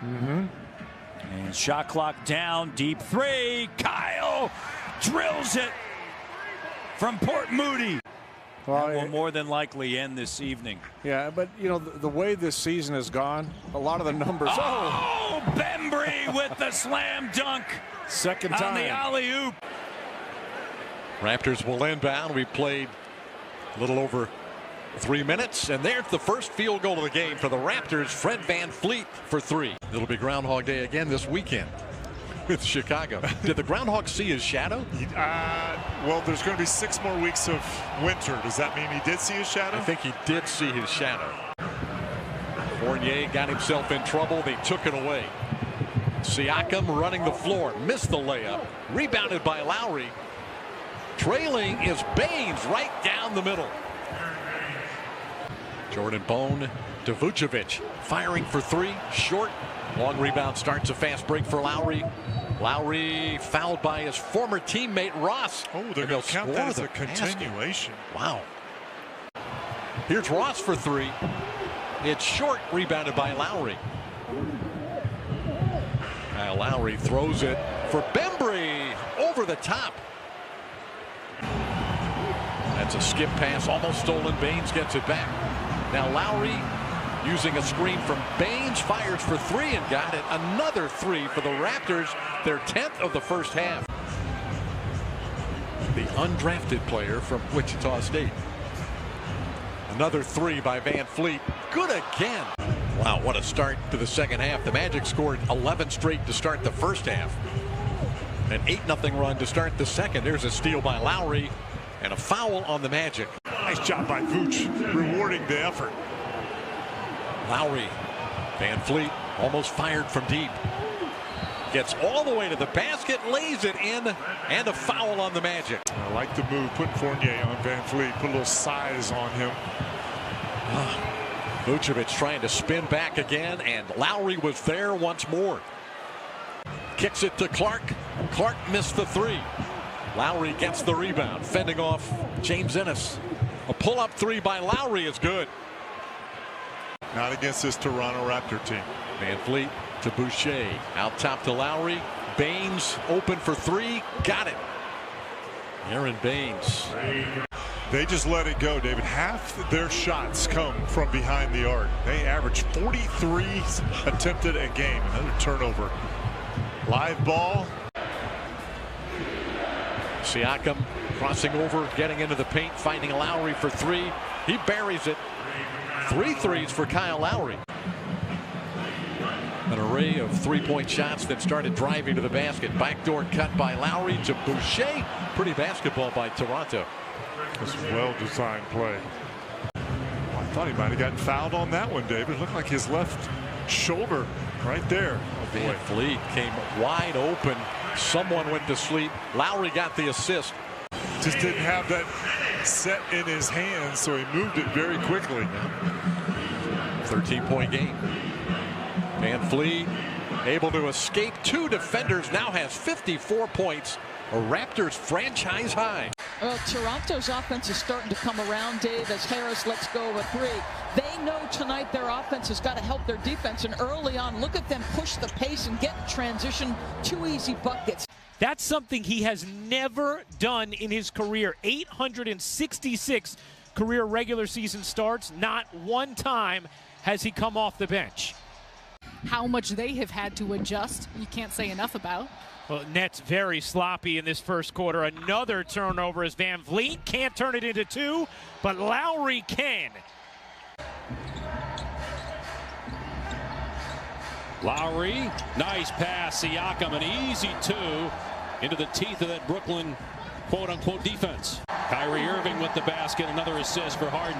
And shot clock down, deep three. Kyle drills it from Port Moody. Well, that will more than likely end this evening. Yeah, but you know the way this season has gone, a lot of the numbers. Oh, Bembry with the slam dunk. Second time on the alley-oop. Raptors will inbound. We played a little over 3 minutes, and there's the first field goal of the game for the Raptors. Fred VanVleet for 3. It'll be Groundhog Day again this weekend with Chicago. Did the Groundhog see his shadow? Well, there's going to be 6 more weeks of winter. Does that mean he did see his shadow? I think he did see his shadow. Fournier got himself in trouble. They took it away. Siakam running the floor. Missed the layup. Rebounded by Lowry. Trailing is Baines right down the middle. Jordan Bone to Vucevic. Firing for 3. Short. Long rebound starts a fast break for Lowry. Lowry fouled by his former teammate Ross. Oh, they're going to count that as a continuation. Wow. Here's Ross for 3. It's short, rebounded by Lowry. Kyle Lowry throws it for Bembry over the top. That's a skip pass, almost stolen. Baines gets it back. Now Lowry using a screen from Baines, fires for 3 and got it. Another 3 for the Raptors, their 10th of the first half. The undrafted player from Wichita State. Another 3 by VanVleet. Good again. Wow, what a start to the second half. The Magic scored 11 straight to start the first half. An 8-0 run to start the second. There's a steal by Lowry and a foul on the Magic. Nice job by Vooch, rewarding the effort. Lowry, VanVleet almost fired from deep. Gets all the way to the basket, lays it in, and a foul on the Magic. I like the move, putting Fournier on VanVleet, put a little size on him. Vucevic trying to spin back again, and Lowry was there once more. Kicks it to Clark. Clark missed the 3. Lowry gets the rebound, fending off James Ennis. A pull-up 3 by Lowry is good. Not against this Toronto Raptor team. VanVleet to Boucher. Out top to Lowry. Baines open for 3. Got it. Aaron Baines. They just let it go, David. Half their shots come from behind the arc. They average 43 attempted a game. Another turnover. Live ball. Siakam crossing over, getting into the paint, finding Lowry for 3. He buries it. 3 threes for Kyle Lowry. An array of 3-point shots that started driving to the basket. Backdoor cut by Lowry to Boucher. Pretty basketball by Toronto. It's a well-designed play. I thought he might have gotten fouled on that one, David. It looked like his left shoulder right there. Oh, boy. VanVleet came wide open. Someone went to sleep. Lowry got the assist. Just didn't have that set in his hands, so he moved it very quickly. 13-point game. VanVleet able to escape 2 defenders, now has 54 points. A Raptors franchise high. Well, Toronto's offense is starting to come around, Dave, as Harris lets go of a 3. They know tonight their offense has got to help their defense, and early on, look at them push the pace and get in transition. 2 easy buckets. That's something he has never done in his career. 866 career regular season starts. Not one time has he come off the bench. How much they have had to adjust, you can't say enough about. Well, Nets very sloppy in this first quarter. Another turnover as VanVleet can't turn it into 2, but Lowry can. Lowry, nice pass. Siakam, an easy 2 into the teeth of that Brooklyn quote-unquote defense. Kyrie Irving with the basket, another assist for Harden.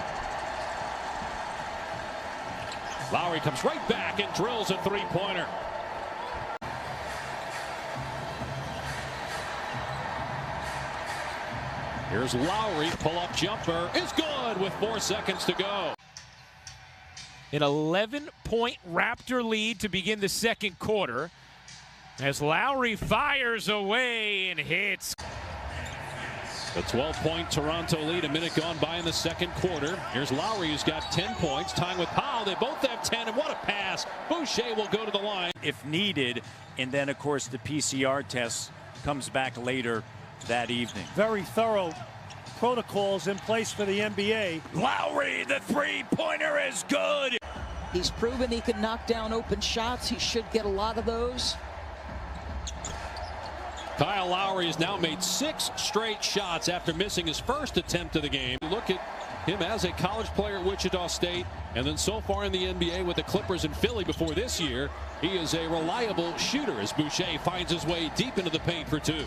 Lowry comes right back and drills a 3-pointer. Here's Lowry, pull-up jumper is good with 4 seconds to go. An 11-point Raptor lead to begin the second quarter as Lowry fires away and hits. The 12-point Toronto lead, a minute gone by in the second quarter. Here's Lowry, who's got 10 points, tying with Powell. They both have 10, and what a pass. Boucher will go to the line. If needed, and then, of course, the PCR test comes back later that evening. Very thorough protocols in place for the NBA. Lowry, the three-pointer is good. He's proven he can knock down open shots. He should get a lot of those. Kyle Lowry has now made 6 straight shots after missing his first attempt of the game. Look at him as a college player at Wichita State, and then so far in the NBA with the Clippers and Philly before this year. He is a reliable shooter as Boucher finds his way deep into the paint for 2.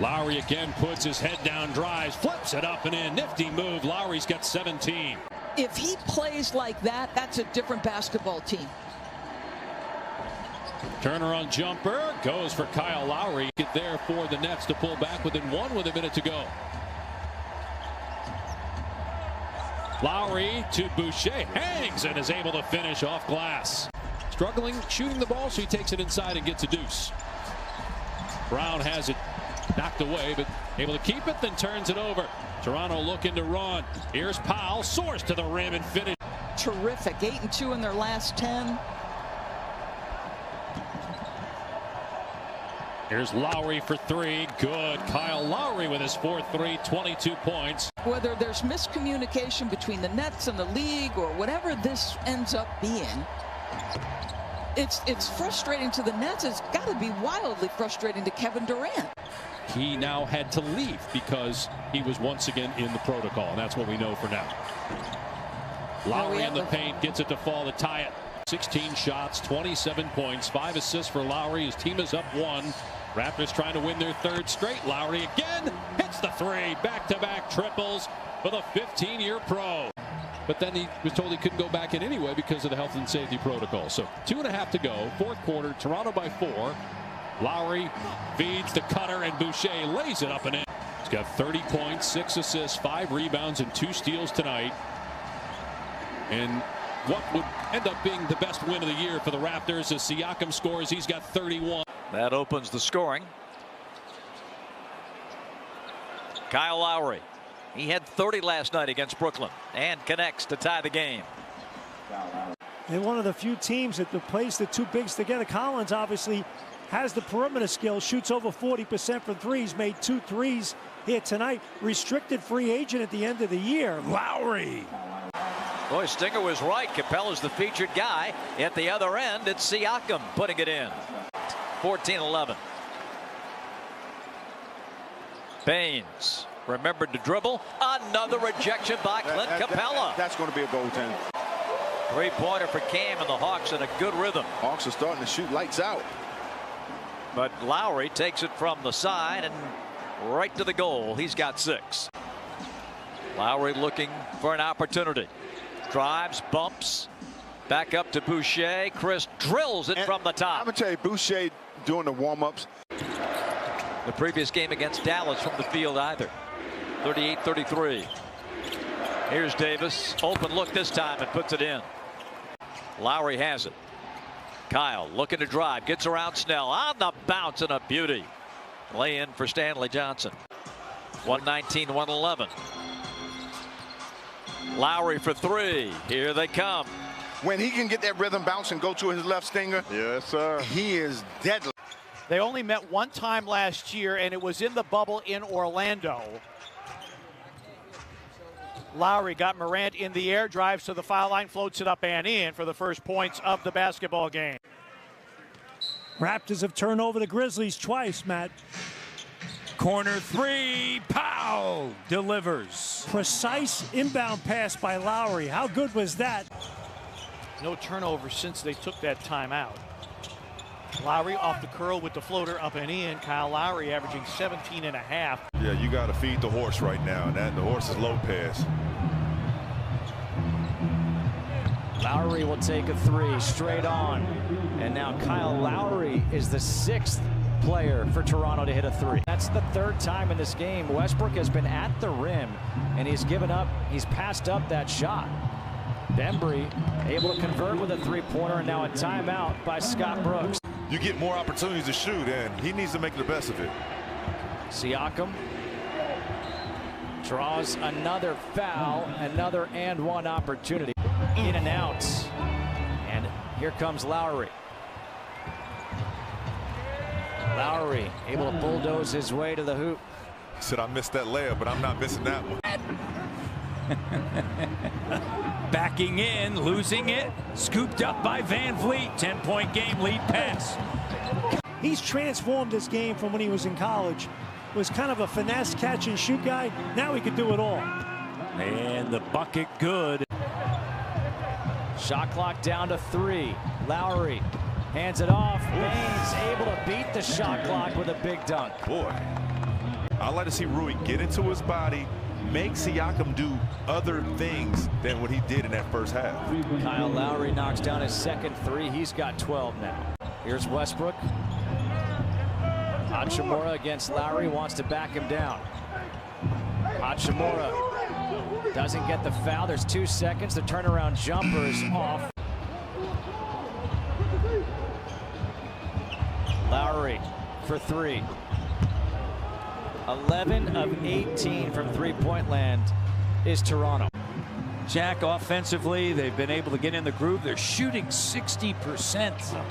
Lowry again puts his head down, drives, flips it up and in. Nifty move. Lowry's got 17. If he plays like that, that's a different basketball team. Turner on jumper, goes for Kyle Lowry. Get there for the Nets to pull back within 1 with a minute to go. Lowry to Boucher, hangs and is able to finish off glass. Struggling shooting the ball, so he takes it inside and gets a deuce. Brown has it knocked away, but able to keep it, then turns it over. Toronto looking to run. Here's Powell, soars to the rim and finish. Terrific, 8-2 in their last 10. Here's Lowry for 3. Good. Kyle Lowry with his 4th 22 points. Whether there's miscommunication between the Nets and the league or whatever this ends up being, it's frustrating to the Nets. It's got to be wildly frustrating to Kevin Durant. He now had to leave because he was once again in the protocol, and that's what we know for now. Lowry in the paint, gets it to fall to tie it. 16 shots, 27 points, 5 assists for Lowry. His team is up 1. Raptors trying to win their 3rd straight. Lowry again hits the 3. Back-to-back triples for the 15-year pro. But then he was told he couldn't go back in anyway because of the health and safety protocol. So 2.5 to go. 4th quarter, Toronto by 4. Lowry feeds the cutter, and Boucher lays it up and in. He's got 30 points, 6 assists, 5 rebounds, and 2 steals tonight. And what would end up being the best win of the year for the Raptors as Siakam scores. He's got 31. That opens the scoring. Kyle Lowry. He had 30 last night against Brooklyn and connects to tie the game. They're one of the few teams that plays the 2 bigs together. Collins obviously has the perimeter skill, shoots over 40% from threes, made 2 threes here tonight. Restricted free agent at the end of the year. Lowry. Boy, Stinger was right. Capella's the featured guy. At the other end, it's Siakam putting it in. 14-11. Baines remembered to dribble. Another rejection by Clint Capella. That's going to be a goaltender. 3-pointer for Cam, and the Hawks in a good rhythm. Hawks are starting to shoot lights out. But Lowry takes it from the side and right to the goal. He's got 6. Lowry looking for an opportunity. Drives, bumps, back up to Boucher. Chris drills it from the top. I'm going to tell you, Boucher doing the warm-ups. The previous game against Dallas from the field either. 38-33. Here's Davis. Open look this time and puts it in. Lowry has it. Kyle looking to drive. Gets around Snell. On the bounce and a beauty. Lay in for Stanley Johnson. 119-111. Lowry for 3. Here they come. When he can get that rhythm bounce and go to his left stinger, yes, sir, he is deadly. They only met 1 time last year, and it was in the bubble in Orlando. Lowry got Morant in the air, drives to the foul line, floats it up and in for the first points of the basketball game. Raptors have turned over the Grizzlies twice, Matt. Corner 3, Powell delivers. Precise inbound pass by Lowry. How good was that? No turnover since they took that timeout. Lowry off the curl with the floater up and in. Kyle Lowry averaging 17.5. Yeah, you got to feed the horse right now, and the horse is Lopez. Lowry will take a 3 straight on. And now Kyle Lowry is the 6th player for Toronto to hit a 3. That's the 3rd time in this game. Westbrook has been at the rim, and he's passed up that shot. Bembry able to convert with a 3-pointer, and now a timeout by Scott Brooks. you get more opportunities to shoot, and he needs to make the best of it. Siakam draws another foul, another and one opportunity. In and out. And here comes Lowry. Lowry able to bulldoze his way to the hoop. He said, I missed that layup, but I'm not missing that one. Backing in, losing it, scooped up by Van Vliet. 10-point game lead pass. He's transformed his game from when he was in college. Was kind of a finesse catch and shoot guy. Now he could do it all. And the bucket good. Shot clock down to 3. Lowry hands it off. Baines able to beat the shot clock with a big dunk. Boy, I like to see Rui get into his body, make Siakam do other things than what he did in that first half. Kyle Lowry knocks down his second 3. He's got 12 now. Here's Westbrook. Hachimura against Lowry, wants to back him down. Hachimura doesn't get the foul. There's 2 seconds. The turnaround jumper is off. Lowry for 3. 11 of 18 from three-point land is Toronto. Jack, offensively, they've been able to get in the groove. They're shooting 60%.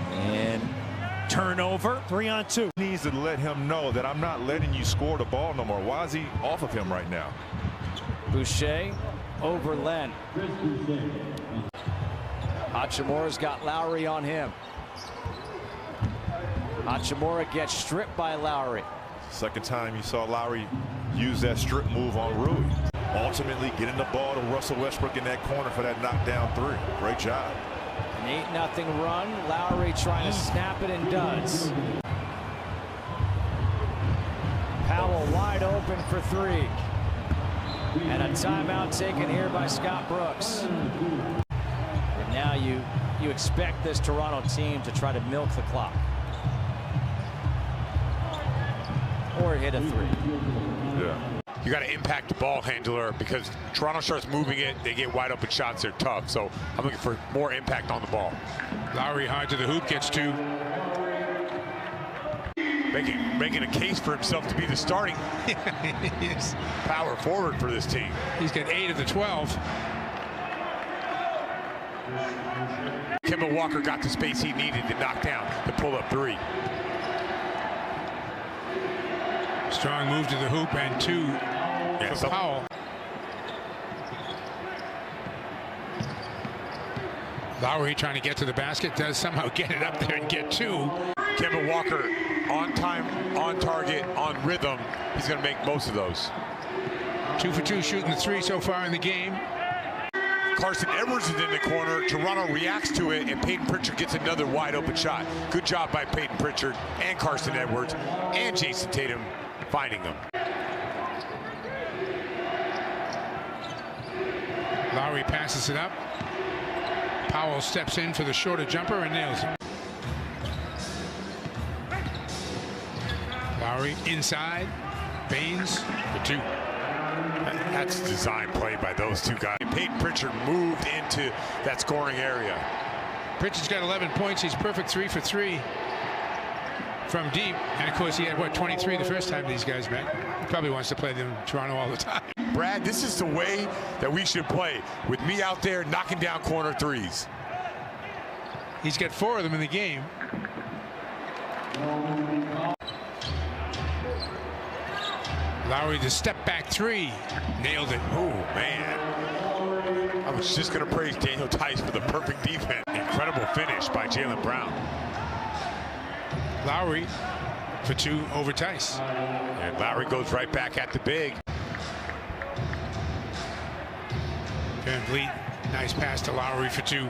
And turnover. 3 on 2. He needs to let him know that I'm not letting you score the ball no more. Why is he off of him right now? Boucher over Len. Hachimura's got Lowry on him. Hachimura gets stripped by Lowry. Second time you saw Lowry use that strip move on Rui. Ultimately getting the ball to Russell Westbrook in that corner for that knockdown 3. Great job. An 8-0 run. Lowry trying to snap it and does. Powell wide open for 3. And a timeout taken here by Scott Brooks. And now you expect this Toronto team to try to milk the clock. Or hit a 3. Yeah. You got to impact the ball handler because Toronto starts moving it. They get wide open shots. They're tough. So I'm looking for more impact on the ball. Lowry hard to the hoop, gets 2. Making a case for himself to be the starting power forward for this team. He's got 8 of the 12. Kemba Walker got the space he needed to knock down the pull-up 3. Strong move to the hoop and 2 for Powell. Lowry trying to get to the basket, does somehow get it up there and get 2. Kemba Walker on time, on target, on rhythm. He's going to make most of those. 2 for 2 shooting the 3 so far in the game. Carson Edwards is in the corner. Toronto reacts to it, and Peyton Pritchard gets another wide open shot. Good job by Peyton Pritchard and Carson Edwards and Jason Tatum finding them. Lowry passes it up. Powell steps in for the shorter jumper and nails it. Lowry inside. Baines for 2. That's design play by those 2 guys. Peyton Pritchard moved into that scoring area. Pritchard's got 11 points. He's perfect 3 for 3 from deep. And of course, he had, what, 23 the first time these guys met. He probably wants to play them in Toronto all the time. Brad, this is the way that we should play, with me out there knocking down corner 3s. He's got 4 of them in the game. Lowry, the step back 3. Nailed it. Oh, man. I was just going to praise Daniel Tice for the perfect defense. Incredible finish by Jaylen Brown. Lowry for 2 over Tice. And Lowry goes right back at the big. Van Vliet, nice pass to Lowry for 2.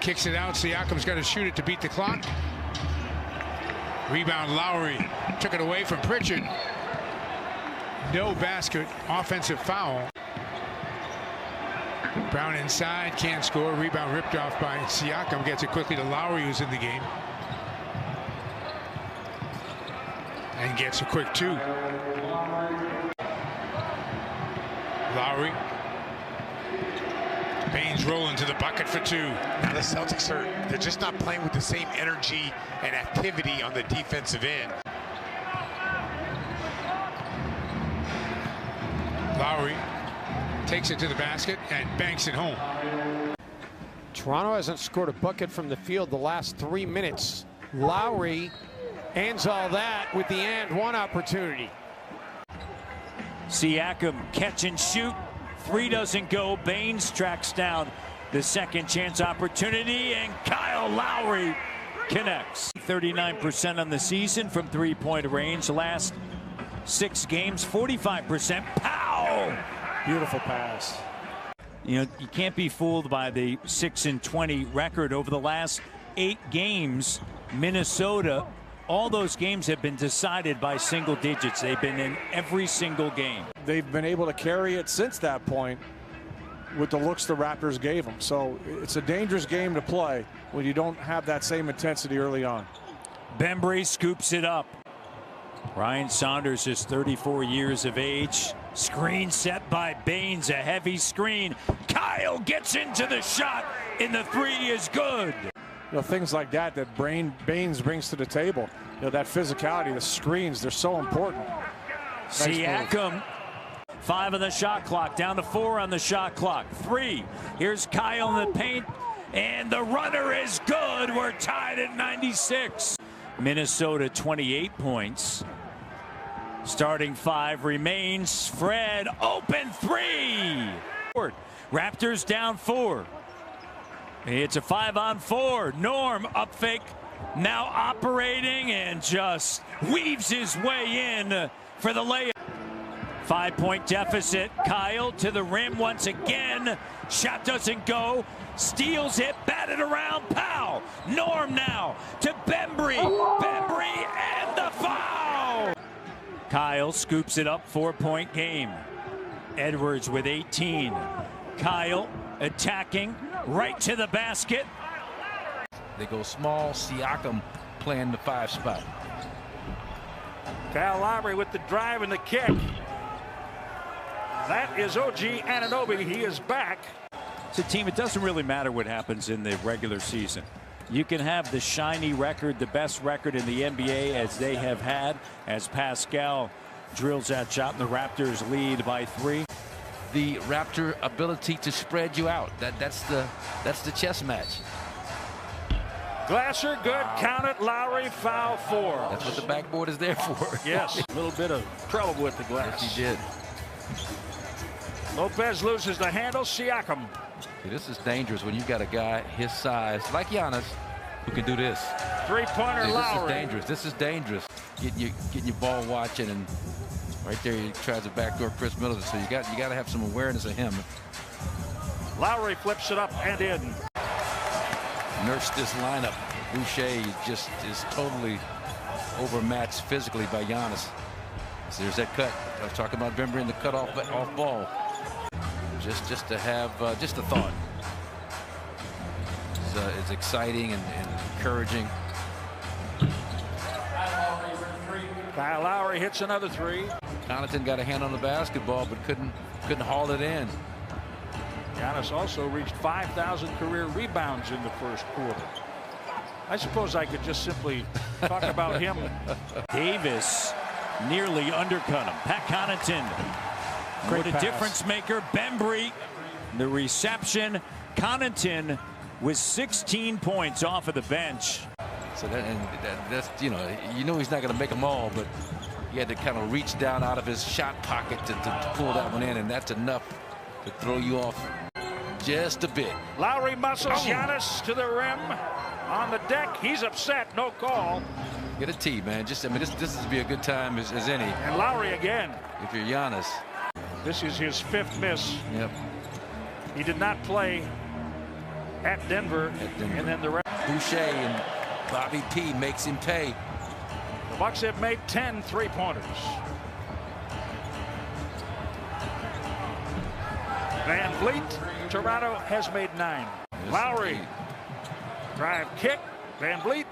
Kicks it out. Siakam's got to shoot it to beat the clock. Rebound Lowry. Took it away from Pritchard. No basket. Offensive foul. Brown inside. Can't score. Rebound ripped off by Siakam. Gets it quickly to Lowry, who's in the game. And gets a quick 2. Lowry. Baines rolling to the bucket for two. Now the Celtics they're just not playing with the same energy and activity on the defensive end. Lowry takes it to the basket and banks it home. Toronto hasn't scored a bucket from the field the last 3 minutes. Lowry ends all that with the and one opportunity. Siakam catch and shoot. Three doesn't go. Baines tracks down the second chance opportunity, and Kyle Lowry connects. 39% on the season from three-point range. Last 6 games, 45%. Pow! Beautiful pass. You know, you can't be fooled by the 6-20 record over the last 8 games. Minnesota, all those games have been decided by single digits. They've been in every single game. They've been able to carry it since that point with the looks the Raptors gave them. So it's a dangerous game to play when you don't have that same intensity early on. Bembry scoops it up. Ryan Saunders is 34 years of age. Screen set by Baines, a heavy screen. Kyle gets into the shot, and the three is good. You know, things like that Baines brings to the table. You know, that physicality, the screens, they're so important. Siakam, 5 on the shot clock, down to 4 on the shot clock. 3. Here's Kyle in the paint, and the runner is good. We're tied at 96. Minnesota 28 points. Starting 5 remains. Fred, open 3. Raptors down 4. It's a 5-on-4. Norm up fake, now operating and just weaves his way in for the layup. 5-point deficit. Kyle to the rim once again. Shot doesn't go. Steals it, batted around. Powell. Norm now to Bembry. Bembry and the foul. Kyle scoops it up. 4-point game. Edwards with 18. Kyle attacking right to the basket. They go small. Siakam playing the 5 spot. Kyle Lowry with the drive and the kick. That is OG Anunoby. He is back. It's a team, it doesn't really matter what happens in the regular season. You can have the shiny record, the best record in the NBA as they have had, as Pascal drills that shot and the Raptors lead by 3. The Raptor ability to spread you out. That's the chess match. Glasser, good. Wow. Count it. Lowry, foul 4. That's what the backboard is there for. Yes, a little bit of trouble with the glass. Yes, he did. Lopez loses the handle. Siakam. See, this is dangerous when you've got a guy his size, like Giannis, who can do this. Three-pointer Lowry. This is dangerous. This is dangerous. Getting your ball watching, and right there he tries to backdoor Chris Middleton. So you got to have some awareness of him. Lowry flips it up and in. Nurse this lineup. Boucher just is totally overmatched physically by Giannis. So there's that cut. I was talking about Bembry in the cut off ball. Just to have just a thought. It's exciting and encouraging. Kyle Lowry hits another 3. Connaughton got a hand on the basketball but couldn't haul it in. Giannis also reached 5,000 career rebounds in the first quarter. I suppose I could just simply talk about him. Davis nearly undercut him. Pat Connaughton. Great what a pass. Difference maker. Bembry, the reception. Connaughton with 16 points off of the bench. So that's you know he's not going to make them all, but he had to kind of reach down out of his shot pocket to pull that one in, and that's enough to throw you off just a bit. Lowry muscles Giannis to the rim. On the deck, he's upset. No call. Get a tee, man. This would be a good time as any. And Lowry again. If you're Giannis. This is his 5th miss. Yep. He did not play at Denver. And then the rest. Boucher and Bobby P makes him pay. The Bucks have made 10 3-pointers. Van Vliet. Toronto has made 9. Lowry. Drive kick. Van Vliet.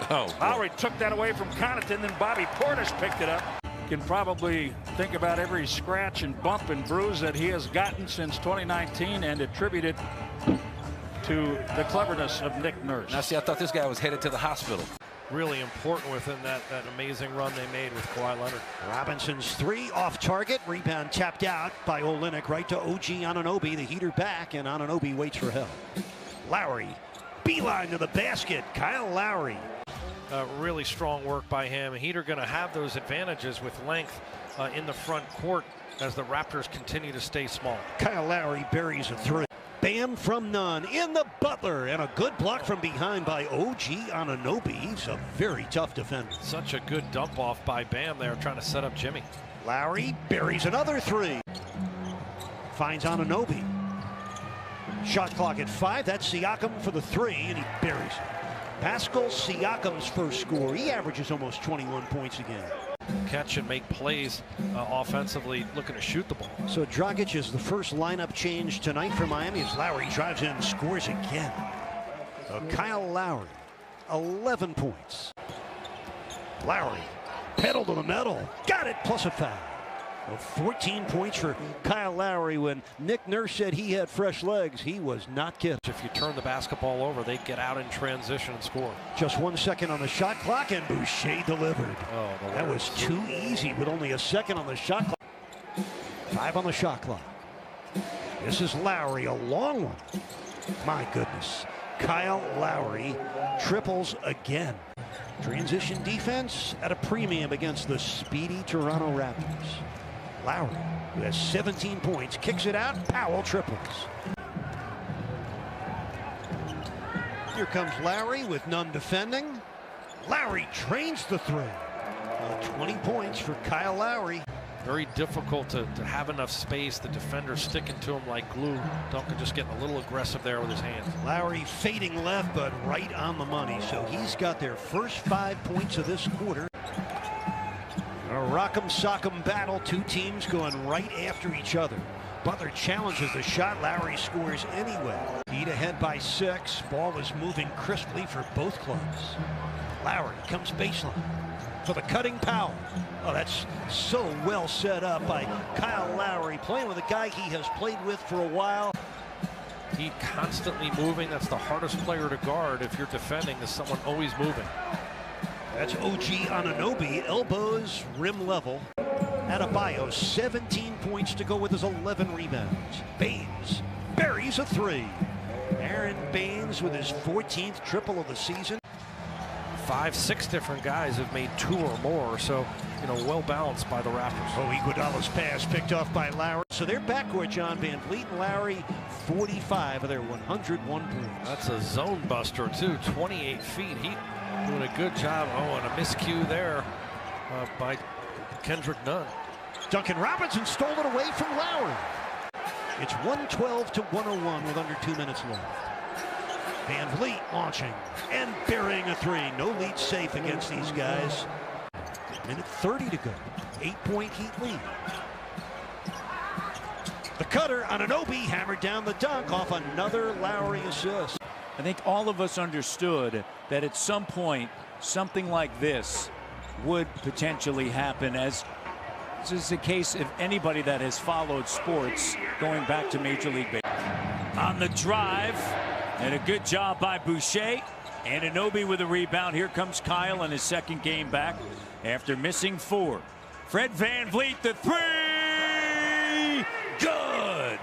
Oh, Lowry took that away from Connaughton, then Bobby Portis picked it up. can probably think about every scratch and bump and bruise that he has gotten since 2019 and attribute it to the cleverness of Nick Nurse. Now, see, I thought this guy was headed to the hospital. Really important within that amazing run they made with Kawhi Leonard. Robinson's three off target. Rebound tapped out by Olynyk right to OG Anunoby. The heater back, and Anunoby waits for help. Lowry, beeline to the basket. Kyle Lowry. Really strong work by him. Heater going to have those advantages with length in the front court as the Raptors continue to stay small. Kyle Lowry buries a three. Bam from none in the Butler, and a good block from behind by OG Anunoby. He's a very tough defender. Such a good dump off by Bam there, trying to set up Jimmy. Lowry buries another three. Finds Anunoby. Shot clock at 5. That's Siakam for the three, and he buries it. Pascal Siakam's first score. He averages almost 21 points a game. Catch and make plays offensively, looking to shoot the ball. So Dragic is the first lineup change tonight for Miami as Lowry drives in and scores again. Kyle Lowry, 11 points. Lowry, pedal to the metal, got it, plus a foul. 14 points for Kyle Lowry. When Nick Nurse said he had fresh legs, he was not kidding. If you turn the basketball over, they get out in transition and score. Just 1 second on the shot clock, and Boucher delivered. Oh, that was too easy with only a second on the shot clock. 5 on the shot clock. This is Lowry, a long one. My goodness. Kyle Lowry triples again. Transition defense at a premium against the speedy Toronto Raptors. Lowry, who has 17 points, kicks it out. Powell triples. Here comes Lowry with none defending. Lowry drains the three. 20 points for Kyle Lowry. Very difficult to have enough space. The defender sticking to him like glue. Duncan just getting a little aggressive there with his hands. Lowry fading left, but right on the money. So he's got their first 5 points of this quarter. A rock'em sock'em battle. Two teams going right after each other. Butler challenges the shot. Lowry scores anyway. Heat ahead by 6. Ball is moving crisply for both clubs. Lowry comes baseline for the cutting Powell. Oh, that's so well set up by Kyle Lowry, playing with a guy he has played with for a while. Heat constantly moving. That's the hardest player to guard if you're defending, is someone always moving. That's OG Anunoby, elbows rim level. Adebayo, 17 points to go with his 11 rebounds. Baines buries a three. Aaron Baines with his 14th triple of the season. 5, 6 different guys have made 2 or more, so well balanced by the Raptors. Iguodala's pass picked off by Lowry. So their backcourt, John Van Vliet and Lowry, 45 of their 101 points. That's a zone buster too. 28 feet. Heat doing a good job. Oh, and a miscue there by Kendrick Nunn. Duncan Robinson stole it away from Lowry. It's 112 to 101 with under 2 minutes left. Van Vliet launching and burying a three. No lead safe against these guys. Minute 30 to go. 8-point Heat lead. The cutter Anunoby hammered down the dunk off another Lowry assist. I think all of us understood that at some point something like this would potentially happen, as this is the case of anybody that has followed sports going back to Major League Baseball. On the drive, and a good job by Boucher. Anunoby with a rebound. Here comes Kyle in his second game back after missing 4. Fred VanVleet, the three. Good.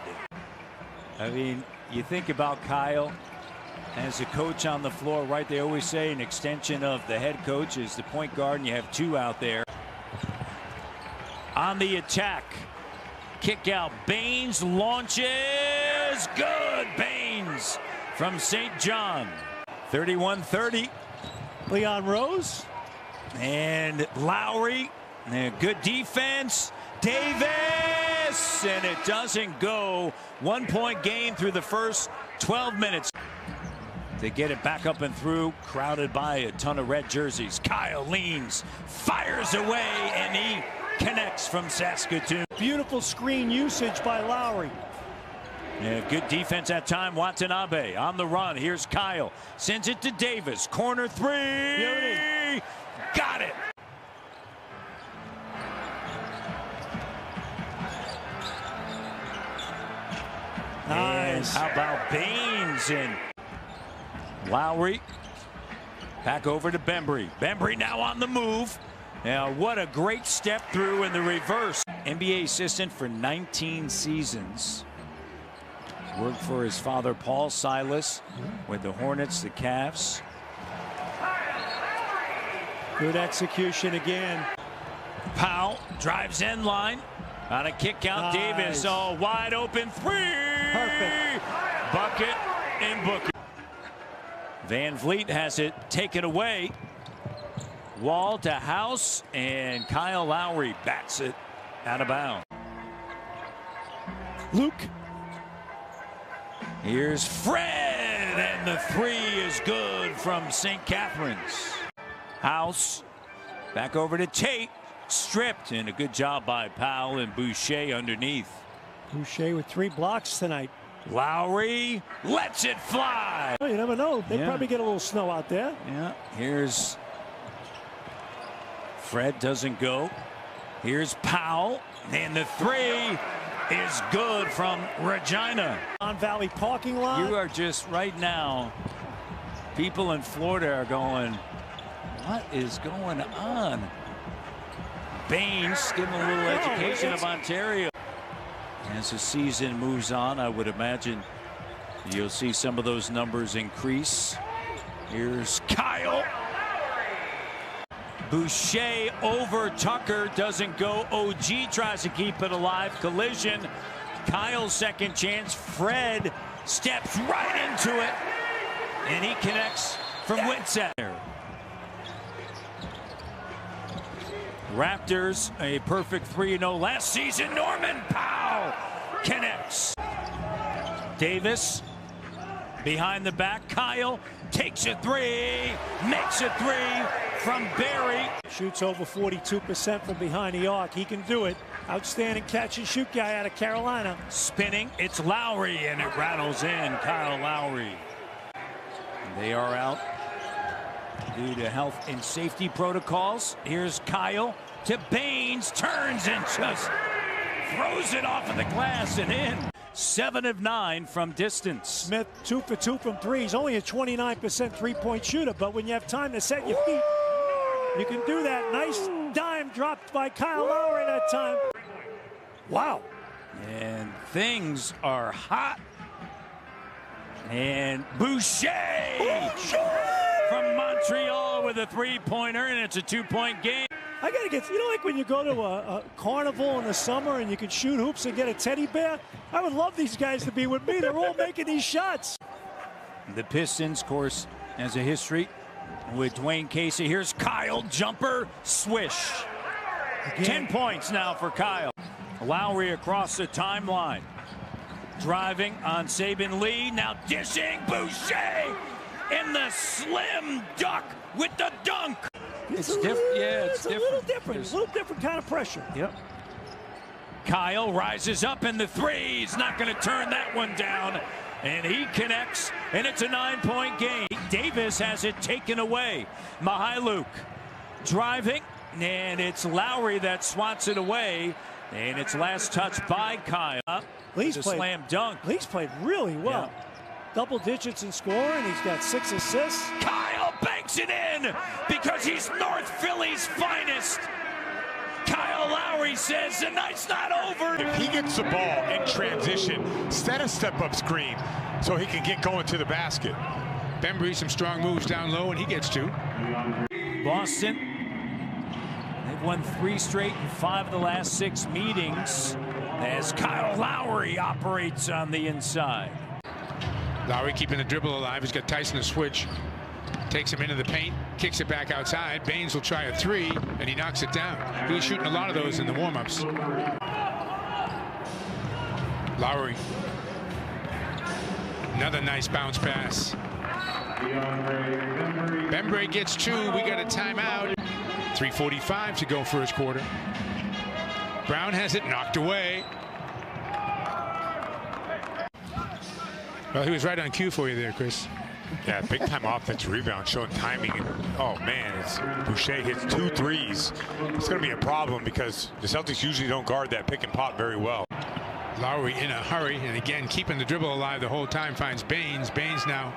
I mean, you think about Kyle as a coach on the floor, right? They always say an extension of the head coach is the point guard, and you have 2 out there. On the attack, kick out. Baines launches. Good. Baines from St. John. 31-30. Leon Rose. And Lowry. And good defense. Davis. And it doesn't go. 1-point game through the first 12 minutes. They get it back up and through. Crowded by a ton of red jerseys. Kyle leans. Fires away. And he connects from Saskatoon. Beautiful screen usage by Lowry. Yeah, good defense at time. Watanabe on the run. Here's Kyle. Sends it to Davis. Corner three. Beauty. Got it. Nice. And how about Baines and Lowry back over to Bembry. Bembry now on the move. Now what a great step through in the reverse. NBA assistant for 19 seasons. He's worked for his father Paul Silas with the Hornets, the Cavs. Good execution again. Powell drives end line on a kick out. Nice. Davis, oh, wide open three. Perfect. Bucket and Booker. Van Vliet has it taken away. Wall to House, and Kyle Lowry bats it out of bounds. Luke. Here's Fred, and the three is good from St. Catherine's. House back over to Tate, stripped, and a good job by Powell and Boucher underneath. Boucher with 3 blocks tonight. Lowry lets it fly. Oh, you never know. They probably get a little snow out there. Yeah, here's Fred, doesn't go. Here's Powell, and the three is good from Regina. On Valley parking lot. You are just right now, people in Florida are going, what is going on? Baines giving a little education of Ontario. As the season moves on, I would imagine you'll see some of those numbers increase. Here's Kyle. Boucher over Tucker, doesn't go. OG tries to keep it alive. Collision. Kyle's second chance. Fred steps right into it, and he connects from Whitsett. Raptors, a perfect 3-0 last season. Norman Powell connects. Davis behind the back. Kyle takes a three, makes a three from Barry. Shoots over 42% from behind the arc. He can do it. Outstanding catch and shoot guy out of Carolina. Spinning, it's Lowry, and it rattles in. Kyle Lowry. They are out due to health and safety protocols. Here's Kyle to Baines, turns and just throws it off of the glass and in. 7 of 9 from distance. Smith 2 for 2 from 3. He's only a 29% three-point shooter, but when you have time to set your feet, you can do that. Nice dime dropped by Kyle Lowry that time. Wow. And things are hot. And Boucher from Montreal with a three-pointer, and it's a 2-point game. I gotta get, you know, like when you go to a carnival in the summer and you can shoot hoops and get a teddy bear? I would love these guys to be with me. They're all making these shots. The Pistons, of course, has a history with Dwayne Casey. Here's Kyle, jumper, swish. Again. 10 points now for Kyle. Lowry across the timeline. Driving on Saban Lee, now dishing, Boucher in the slim duck with the dunk. It's different. Yeah, it's different. A little different. A little different kind of pressure. Yep. Kyle rises up in the three. He's not going to turn that one down. And he connects, and it's a 9-point game. Davis has it taken away. Mihailuk driving, and it's Lowry that swats it away. And it's last touch by Kyle. Lee's a played, slam dunk. Lee's played really well. Yeah. Double digits in scoring. He's got 6 assists. Kyle banks it in because he's North Philly's finest. Kyle Lowry says the night's not over. If he gets the ball in transition, set a step-up screen so he can get going to the basket. Bembry, some strong moves down low, and he gets 2. Boston, they've won 3 straight in 5 of the last 6 meetings as Kyle Lowry operates on the inside. Lowry keeping the dribble alive. He's got Tyson to switch. Takes him into the paint, kicks it back outside. Baines will try a 3, and he knocks it down. He was shooting a lot of those in the warm-ups. Lowry. Another nice bounce pass. Bembry gets 2. We got a timeout. 3:45 to go first quarter. Brown has it knocked away. Well, he was right on cue for you there, Chris. Yeah, big time offensive rebound, showing timing. And, oh man, Boucher hits 2 threes. It's going to be a problem because the Celtics usually don't guard that pick and pop very well. Lowry in a hurry, and again keeping the dribble alive the whole time, finds Baines. Baines now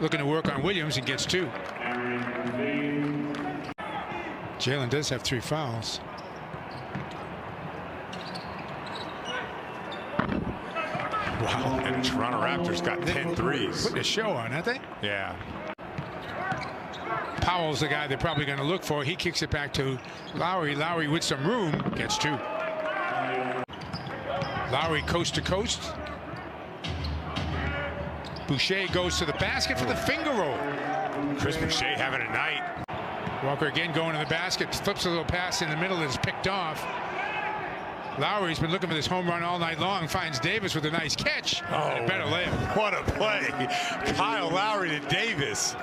looking to work on Williams and gets 2. Jalen does have 3 fouls. Wow, and the Toronto Raptors got 10 threes. Putting a show on, aren't they? Yeah. Powell's the guy they're probably going to look for. He kicks it back to Lowry. Lowry with some room gets 2. Lowry coast to coast. Boucher goes to the basket for the finger roll. Chris Boucher having a night. Walker again going to the basket, flips a little pass in the middle that's picked off. Lowry's been looking for this home run all night long, finds Davis with a nice catch. Oh, better layup. What a play. Kyle Lowry to Davis.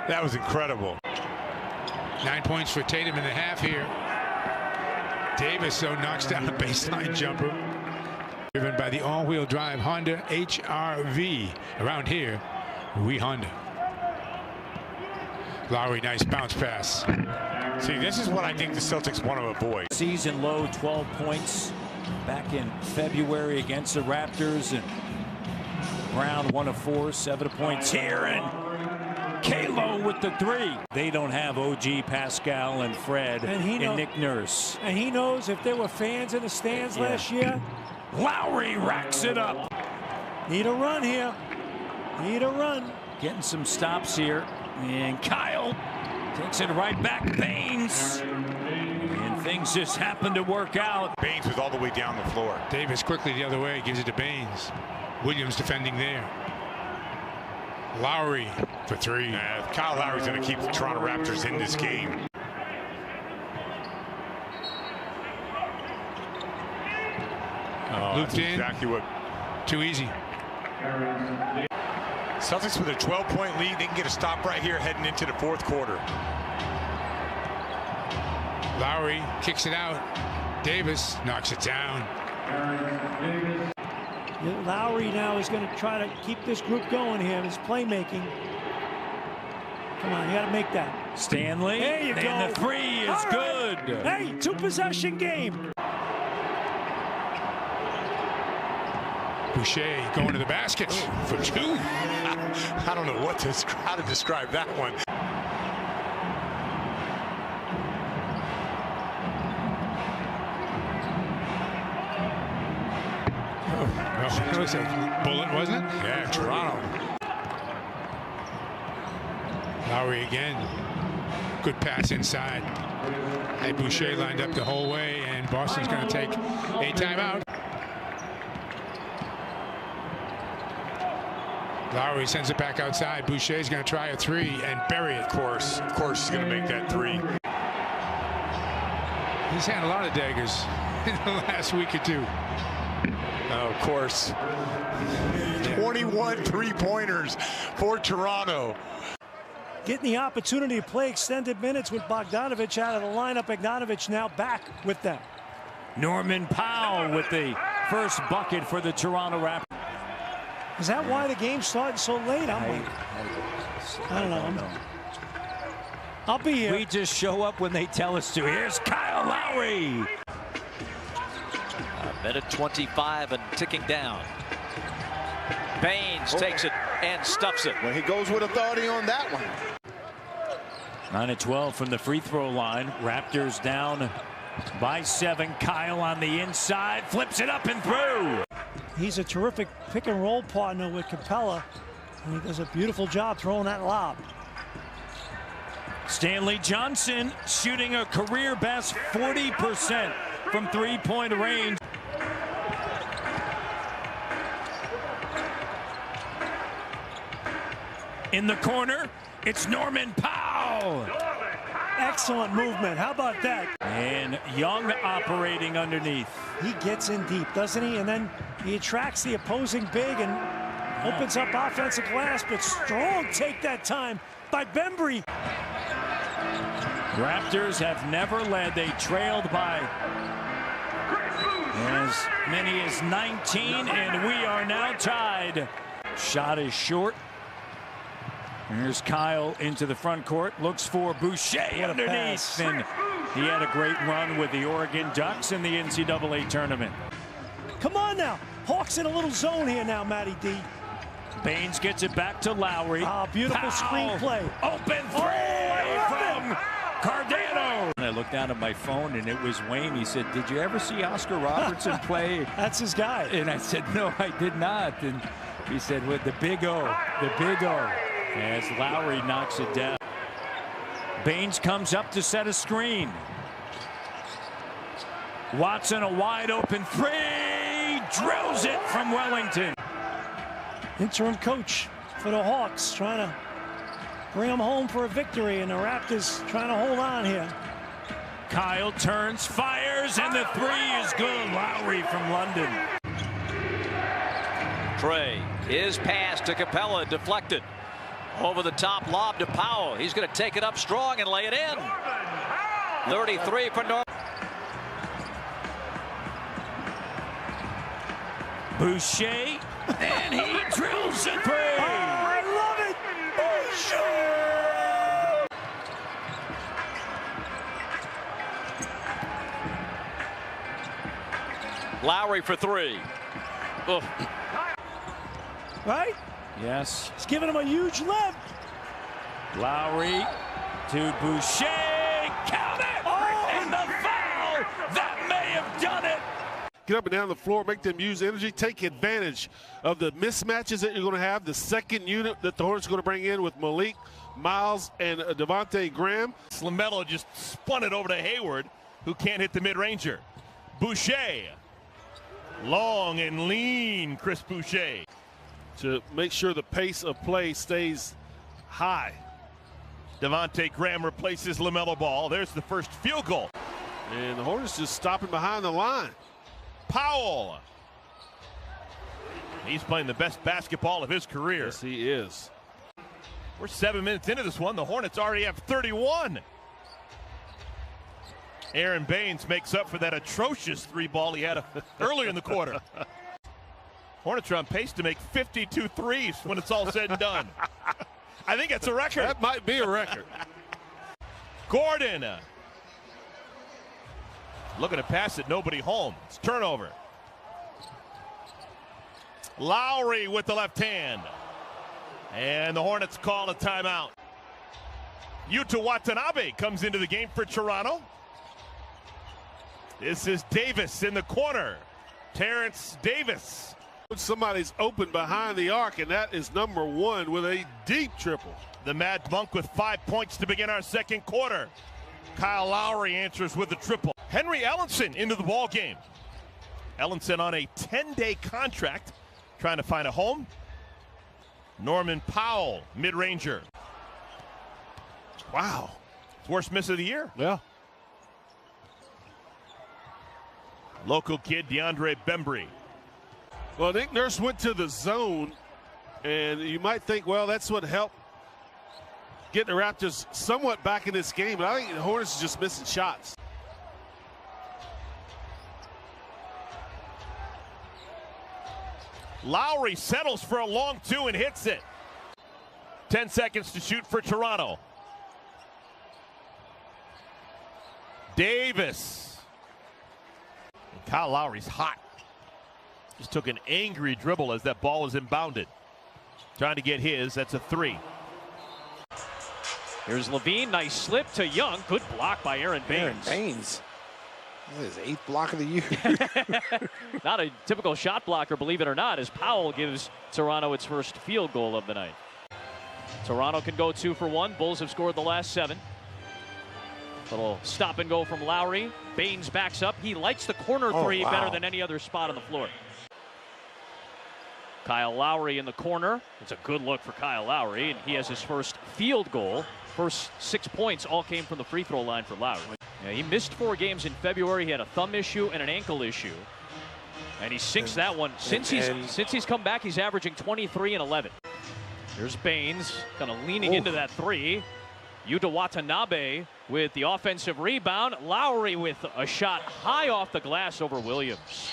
That was incredible. 9 points for Tatum in the half here. Davis, though, knocks down a baseline jumper. Driven by the all-wheel drive Honda HR-V. Around here, we Honda. Lowry, nice bounce pass. See, this is what I think the Celtics want to avoid. Season low 12 points back in February against the Raptors, and Brown 1 of 4, 7 points here, and Kalo with the 3. They don't have OG, Pascal, and Fred, and Nick Nurse. And he knows if there were fans in the stands last year. Lowry racks it up. Need a run here. Need a run. Getting some stops here, and Kyle takes it right back. Baines. And things just happen to work out. Baines was all the way down the floor. Davis quickly the other way, gives it to Baines. Williams defending there. Lowry for 3. Kyle Lowry's going to keep the Toronto Raptors in this game. Looped in. Exactly what. Too easy. Celtics with a 12-point lead. They can get a stop right here heading into the 4th quarter. Lowry kicks it out. Davis knocks it down. Lowry now is going to try to keep this group going here. His playmaking. Come on, you got to make that. Stanley. There you go. And the 3 is good. Hey, 2-possession game. Boucher going to the basket for 2. I don't know how to describe that one. It was a bullet, wasn't it? Yeah, Toronto. Lowry again. Good pass inside. Had Boucher lined up the whole way, and Boston's going to take a timeout. Lowry sends it back outside. Boucher's going to try a 3 and bury it. Of course, he's going to make that 3. He's had a lot of daggers in the last week or 2. Oh, of course. 21 3-pointers for Toronto. Getting the opportunity to play extended minutes with Bogdanovic out of the lineup. Bogdanovic now back with them. Norman Powell with the first bucket for the Toronto Raptors. Is that why the game started so late? I don't know. I'll be here. We just show up when they tell us to. Here's Kyle Lowry. Minute 25 and ticking down. Baines takes it and stuffs it. Well, he goes with authority on that one. 9 of 12 from the free throw line. Raptors down by 7. Kyle on the inside, flips it up and through. He's a terrific pick and roll partner with Capella, and he does a beautiful job throwing that lob. Stanley Johnson shooting a career best 40% from 3-point range. In the corner, it's Norman Powell. Excellent movement. How about that? And Young operating underneath. He gets in deep, doesn't he? And then he attracts the opposing big and opens up offensive glass, but strong take that time by Bembry. Raptors have never led. They trailed by as many as 19, and we are now tied. Shot is short. Here's Kyle into the front court, looks for Boucher underneath, and he had a great run with the Oregon Ducks in the NCAA tournament. Come on now. Hawks in a little zone here now, Matty D. Baines gets it back to Lowry. Beautiful screenplay. Open three from Cardano. And I looked down at my phone, and it was Wayne. He said, "Did you ever see Oscar Robertson play?" That's his guy. And I said, "No, I did not." And he said, "With the big O, the big O." As Lowry knocks it down. Baines comes up to set a screen. Watson, a wide open three, drills it from Wellington. Interim coach for the Hawks trying to bring them home for a victory, and the Raptors trying to hold on here. Kyle turns, fires, and the three is good. Lowry from London. Trey, his pass to Capella, deflected. Over the top, lob to Powell. He's going to take it up strong and lay it in. 33 for North. Boucher, and he drills a three. I love it. Boucher. Lowry for three. Ugh. Right? Yes. He's giving him a huge lift. Lowry to Boucher. Count it! And the foul that may have done it. Get up and down the floor, make them use energy, take advantage of the mismatches that you're going to have. The second unit that the Hornets are going to bring in with Malik, Miles, and Devontae Graham. LaMelo just spun it over to Hayward, who can't hit the mid-ranger. Boucher. Long and lean, Chris Boucher. To make sure the pace of play stays high. Devontae Graham replaces LaMelo Ball. There's the first field goal. And the Hornets just stopping behind the line. Powell. He's playing the best basketball of his career. Yes, he is. We're 7 minutes into this one. The Hornets already have 31. Aaron Baines makes up for that atrocious three ball he had earlier in the quarter. Hornets are on pace to make 52 threes when it's all said and done. I think that's a record. That might be a record. Gordon. Looking to pass it, nobody home. It's turnover. Lowry with the left hand. And the Hornets call a timeout. Yuta Watanabe comes into the game for Toronto. This is Davis in the corner. Terrence Davis. Somebody's open behind the arc, and that is number one with a deep triple. The Mad Monk with 5 points to begin our second quarter. Kyle Lowry answers with a triple. Henry Ellenson into the ball game. Ellenson on a 10-day contract, trying to find a home. Norman Powell, mid-ranger. Wow. Worst miss of the year. Yeah. Local kid DeAndre Bembry. Well, Nick Nurse went to the zone, and you might think, well, that's what helped get the Raptors somewhat back in this game, but I think the Hornets are just missing shots. Lowry settles for a long two and hits it. 10 seconds to shoot for Toronto. Davis. And Kyle Lowry's hot. Just took an angry dribble as that ball was inbounded. Trying to get his. That's a three. Here's Levine. Nice slip to Young. Good block by Aaron Baines. Aaron Baines. This is his 8th block of the year. Not a typical shot blocker, believe it or not, as Powell gives Toronto its first field goal of the night. Toronto can go 2 for 1. Bulls have scored the last 7. Little stop and go from Lowry. Baines backs up. He likes the corner three better than any other spot on the floor. Kyle Lowry in the corner. It's a good look for Kyle Lowry, and he has his first field goal. First 6 points all came from the free throw line for Lowry. Yeah, he missed 4 games in February. He had a thumb issue and an ankle issue. And he sinks that one. Since he's come back, he's averaging 23 and 11. Here's Baines kind of leaning into that three. Yuta Watanabe with the offensive rebound. Lowry with a shot high off the glass over Williams.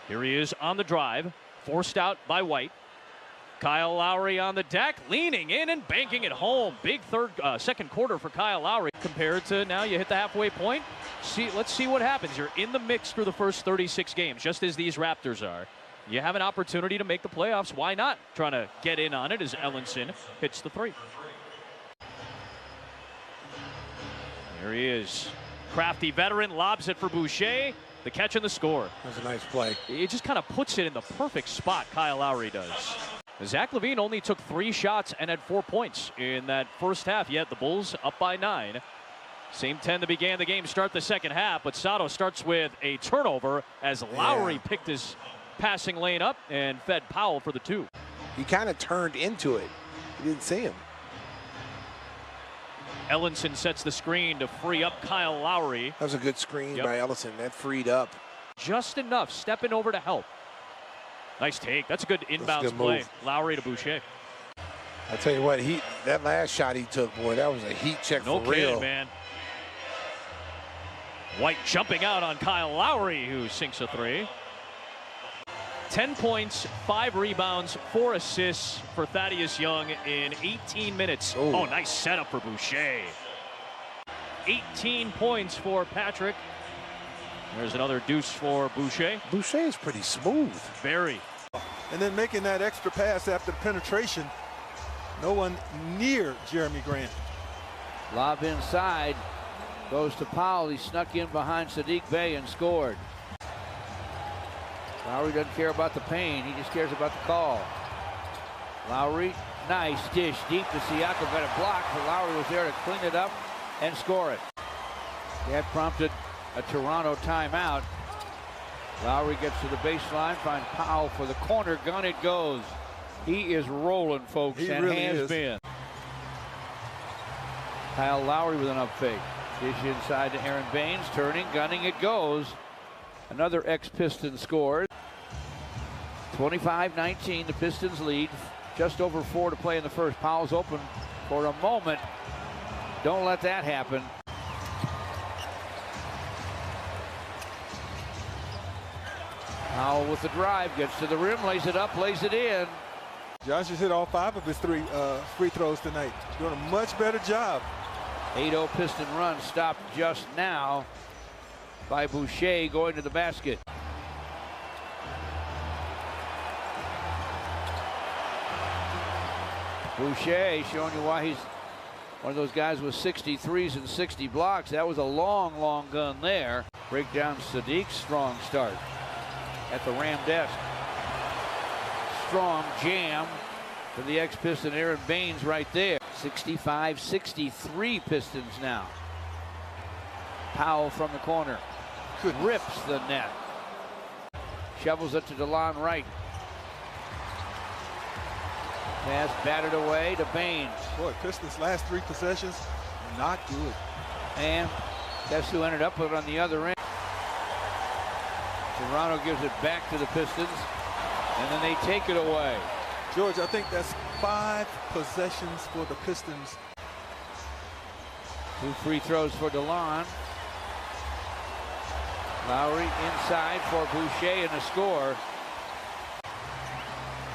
Here he is on the drive, forced out by White. Kyle Lowry on the deck, leaning in and banking it home. Big second quarter for Kyle Lowry compared to now you hit the halfway point. let's see what happens. You're in the mix for the first 36 games, just as these Raptors are. You have an opportunity to make the playoffs. Why not trying to get in on it as Ellenson hits the three? There he is. Crafty veteran, lobs it for Boucher. The catch and the score. That's a nice play. He just kind of puts it in the perfect spot, Kyle Lowry does. Zach LaVine only took 3 shots and had 4 points in that first half, yet the Bulls up by 9. Same 10 that began the game start the second half, but Sato starts with a turnover as Lowry picked his passing lane up and fed Powell for the 2. He kind of turned into it. You didn't see him. Ellenson sets the screen to free up Kyle Lowry. That was a good screen by Ellison. That freed up. Just enough, stepping over to help. Nice take. That's a good inbounds play. Lowry to Boucher. I tell you what, that last shot he took, boy, that was a heat check for real. No kidding, man. White jumping out on Kyle Lowry, who sinks a 3. 10 points, 5 rebounds, 4 assists for Thaddeus Young in 18 minutes. Ooh. Oh, nice setup for Boucher. 18 points for Patrick. There's another deuce for Boucher. Boucher is pretty smooth. Very. And then making that extra pass after the penetration. No one near Jeremy Grant. Lob inside. Goes to Powell. He snuck in behind Sadiq Bey and scored. Lowry doesn't care about the pain. He just cares about the call. Lowry, nice dish deep to Siakam. Got it blocked, but Lowry was there to clean it up and score it. That prompted a Toronto timeout. Lowry gets to the baseline, finds Powell for the corner. Gun it goes. He is rolling, folks, and really has been. Kyle Lowry with an up fake. Dish inside to Aaron Baines, turning, gunning, it goes. Another ex-Piston scores. 25-19, the Pistons lead. Just over 4 to play in the first. Powell's open for a moment. Don't let that happen. Powell with the drive, gets to the rim, lays it up, lays it in. Josh has hit all 5 of his free throws tonight. He's doing a much better job. 8-0 Piston run stopped just now by Boucher going to the basket. Boucher showing you why he's one of those guys with 63s and 60 blocks. That was a long, long gun there. Break down Sadiq's strong start at the Ram desk. Strong jam for the ex-Piston Aaron Baines right there. 65-63 Pistons now. Powell from the corner. Rips the net. Shovels it to DeLon Wright. Pass battered away to Baines. Boy, Pistons' last 3 possessions, not good. And that's who ended up with it on the other end. Toronto gives it back to the Pistons, and then they take it away. George, I think that's 5 possessions for the Pistons. 2 free throws for DeLon. Lowry inside for Boucher and a score.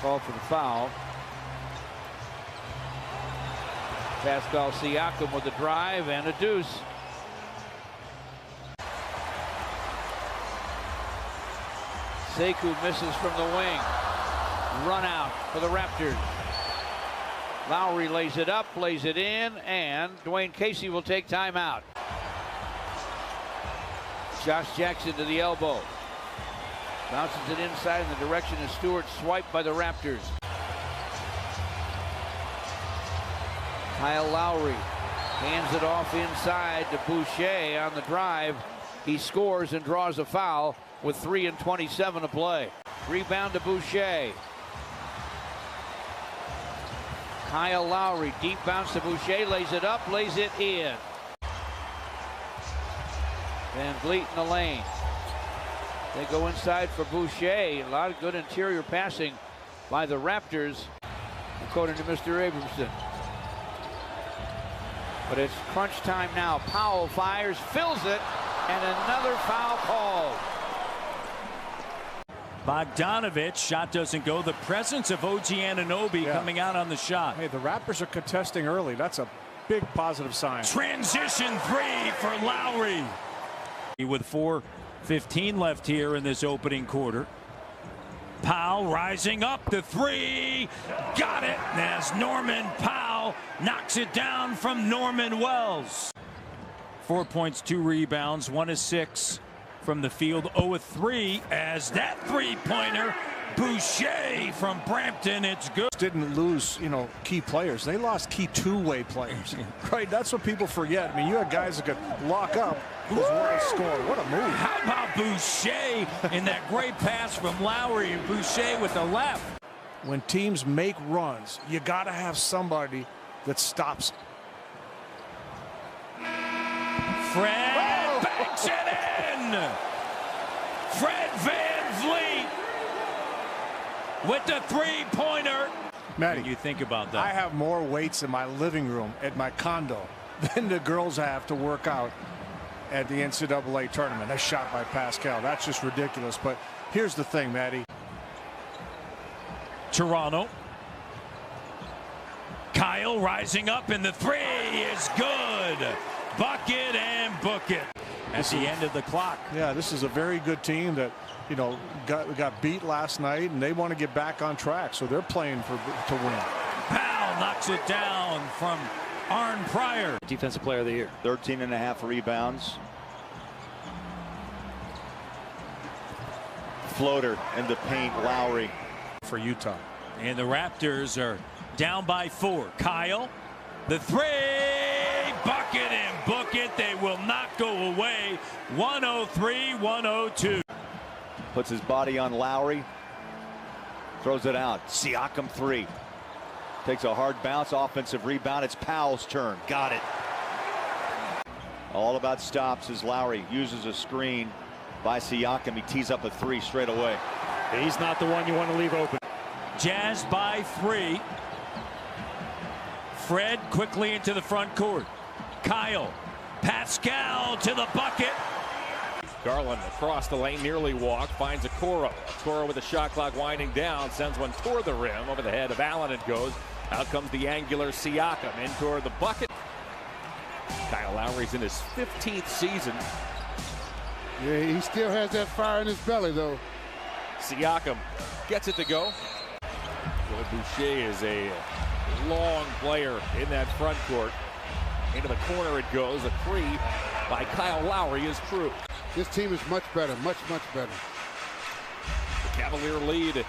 Call for the foul. Pascal Siakam with a drive and a deuce. Sekou misses from the wing. Run out for the Raptors. Lowry lays it up, lays it in, and Dwayne Casey will take timeout. Josh Jackson to the elbow. Bounces it inside in the direction of Stewart, swiped by the Raptors. Kyle Lowry hands it off inside to Boucher on the drive. He scores and draws a foul with 3:27 to play. Rebound to Boucher. Kyle Lowry, deep bounce to Boucher, lays it up, lays it in. Van Vliet in the lane. They go inside for Boucher. A lot of good interior passing by the Raptors, according to Mr. Abramson. But it's crunch time now. Powell fires, fills it, and another foul called. Bogdanovich, shot doesn't go. The presence of OG Anunoby coming out on the shot. Hey, the Raptors are contesting early. That's a big positive sign. Transition 3 for Lowry. With 4:15 left here in this opening quarter. Powell rising up the three. Got it as Norman Powell knocks it down from Norman Wells. 4 points, 2 rebounds, 1 assist from the field. 0 of 3 as that three-pointer. Boucher from Brampton, it's good. Didn't lose, key players. They lost key two-way players. Right, that's what people forget. I mean, you had guys that could lock up who was one to score. What a move. How about Boucher in that great pass from Lowry, and Boucher with the left. When teams make runs, you got to have somebody that stops. Fred banks it in. Fred VanVleet with the three-pointer. Matty, what do you think about that? I have more weights in my living room at my condo than the girls have to work out at the NCAA tournament. That's shot by Pascal. That's just ridiculous. But here's the thing, Matty. Toronto. Kyle rising up, and the three is good. Bucket and book it at the end of the clock. Yeah, this is a very good team that got beat last night, and they want to get back on track, so they're playing to win. Powell knocks it down from Arn Pryor. Defensive Player of the Year. 13.5 rebounds. Floater in the paint, Lowry. For Utah. And the Raptors are down by 4. Kyle, the three, bucket and book it. They will not go away. 103-102. Puts his body on Lowry. Throws it out. Siakam 3. Takes a hard bounce. Offensive rebound. It's Powell's turn. Got it. All about stops as Lowry uses a screen by Siakam. He tees up a 3 straight away. He's not the one you want to leave open. Jazz by 3. Fred quickly into the front court. Kyle. Pascal to the bucket. Garland across the lane, nearly walked, finds Okoro. Okoro with the shot clock winding down, sends one toward the rim, over the head of Allen it goes. Out comes the angular Siakam in toward the bucket. Kyle Lowry's in his 15th season. Yeah, he still has that fire in his belly, though. Siakam gets it to go. Boy, Boucher is a long player in that front court. Into the corner it goes. A 3 by Kyle Lowry is true. This team is much better, much better. The Cavalier lead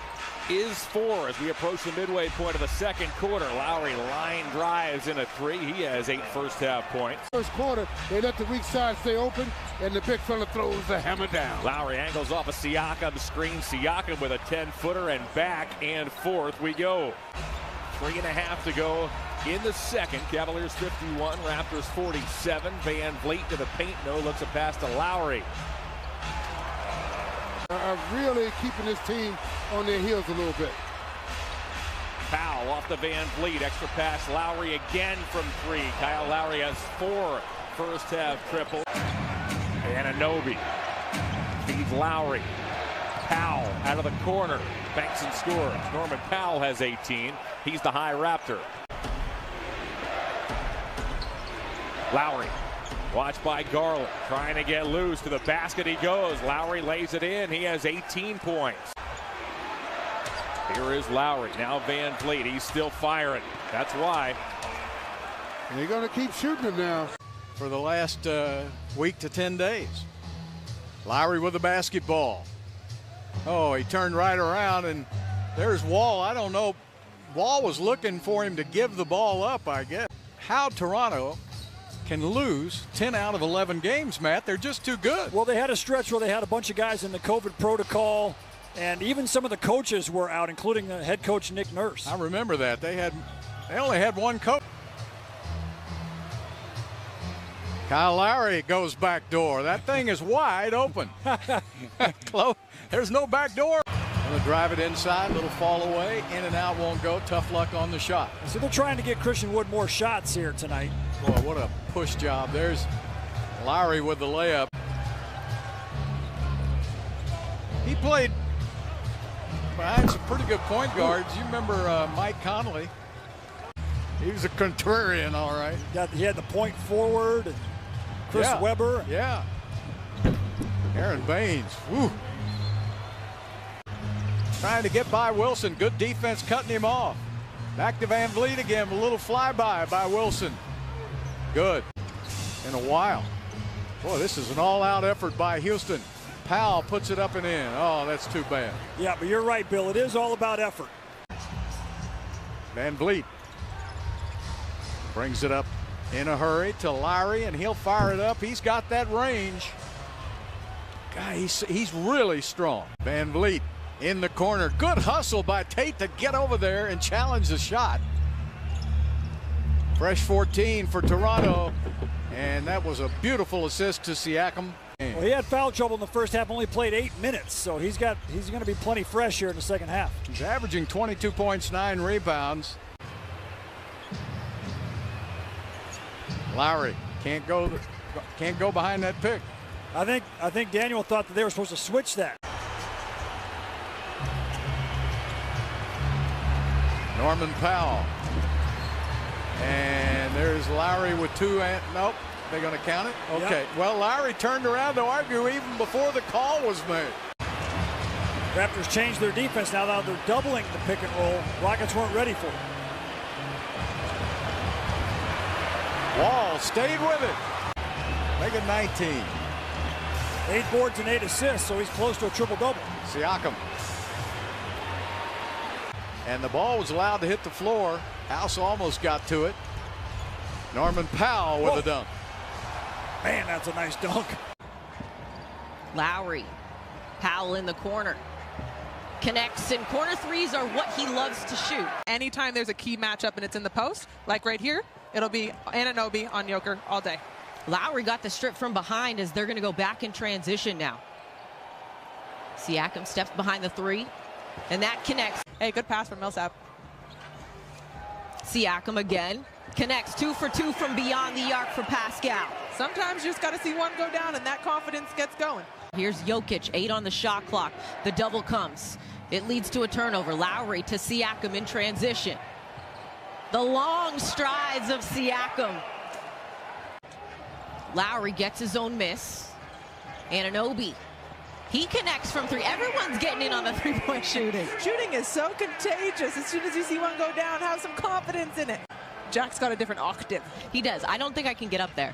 is 4 as we approach the midway point of the second quarter. Lowry line drives in a 3. He has 8 first-half points. First quarter, they let the weak side stay open, and the big fella throws the hammer down. Lowry angles off a Siakam screen. Siakam with a 10-footer, and back and forth we go. 3.5 to go in the second. Cavaliers 51, Raptors 47. VanVleet to the paint. No, looks a pass to Lowry. Are really keeping this team on their heels a little bit. Powell off the VanVleet. Extra pass. Lowry again from 3. Kyle Lowry has 4 first-half triples. Anunoby feeds Lowry. Powell out of the corner. Banks and scores. Norman Powell has 18. He's the high Raptor. Lowry, watched by Garland, trying to get loose. To the basket he goes. Lowry lays it in. He has 18 points. Here is Lowry. Now VanVleet. He's still firing. That's why. And they're going to keep shooting him now. For the last week to 10 days. Lowry with the basketball. Oh, he turned right around, and there's Wall. I don't know. Wall was looking for him to give the ball up, I guess. How Toronto can lose 10 out of 11 games, Matt. They're just too good. Well, they had a stretch where they had a bunch of guys in the COVID protocol, and even some of the coaches were out, including the head coach Nick Nurse. I remember that. They only had one coach. Kyle Lowry goes back door. That thing is wide open. There's no back door. Gonna drive it inside, little fall away, in and out, won't go. Tough luck on the shot. So they're trying to get Christian Wood more shots here tonight. Boy, what a push job. There's Lowry with the layup. He played behind some pretty good point guards. You remember Mike Conley? He was a contrarian, all right. He had the point forward, and Chris Webber. Yeah. Aaron Baines, whew. Trying to get by Wilson. Good defense cutting him off. Back to Van Vliet again. A little flyby by Wilson. Good. In a while. Boy, this is an all-out effort by Houston. Powell puts it up and in. Oh, that's too bad. Yeah, but you're right, Bill. It is all about effort. Van Vliet brings it up in a hurry to Lowry, and he'll fire it up. He's got that range. God, he's really strong. Van Vliet in the corner. Good hustle by Tate to get over there and challenge the shot. Fresh 14 for Toronto, and that was a beautiful assist to Siakam. Well, he had foul trouble in the first half, only played 8 minutes, so he's going to be plenty fresh here in the second half. He's averaging 22 points, 9 rebounds. Lowry can't go behind that pick. I think Daniel thought that they were supposed to switch that. Norman Powell. And there's Lowry with 2 and nope. They're going to count it? Okay. Yep. Well, Lowry turned around to argue even before the call was made. Raptors changed their defense now that they're doubling the pick and roll. Rockets weren't ready for it. Wall stayed with it. Make it 19. 8 boards and 8 assists, so he's close to a triple-double. Siakam. And the ball was allowed to hit the floor. House almost got to it. Norman Powell with a dunk. Man, that's a nice dunk. Lowry. Powell in the corner. Connects, and corner threes are what he loves to shoot. Anytime there's a key matchup and it's in the post, like right here, it'll be Anunoby on Joker all day. Lowry got the strip from behind as they're going to go back in transition now. Siakam steps behind the 3, and that connects. Hey, good pass from Millsap. Siakam again. Connects 2 for 2 from beyond the arc for Pascal. Sometimes you just got to see one go down, and that confidence gets going. Here's Jokic, 8 on the shot clock. The double comes. It leads to a turnover. Lowry to Siakam in transition. The long strides of Siakam. Lowry gets his own miss. Anunoby. He connects from 3. Everyone's getting in on the three-point shooting. Shooting is so contagious. As soon as you see one go down, have some confidence in it. Jack's got a different octave. He does. I don't think I can get up there.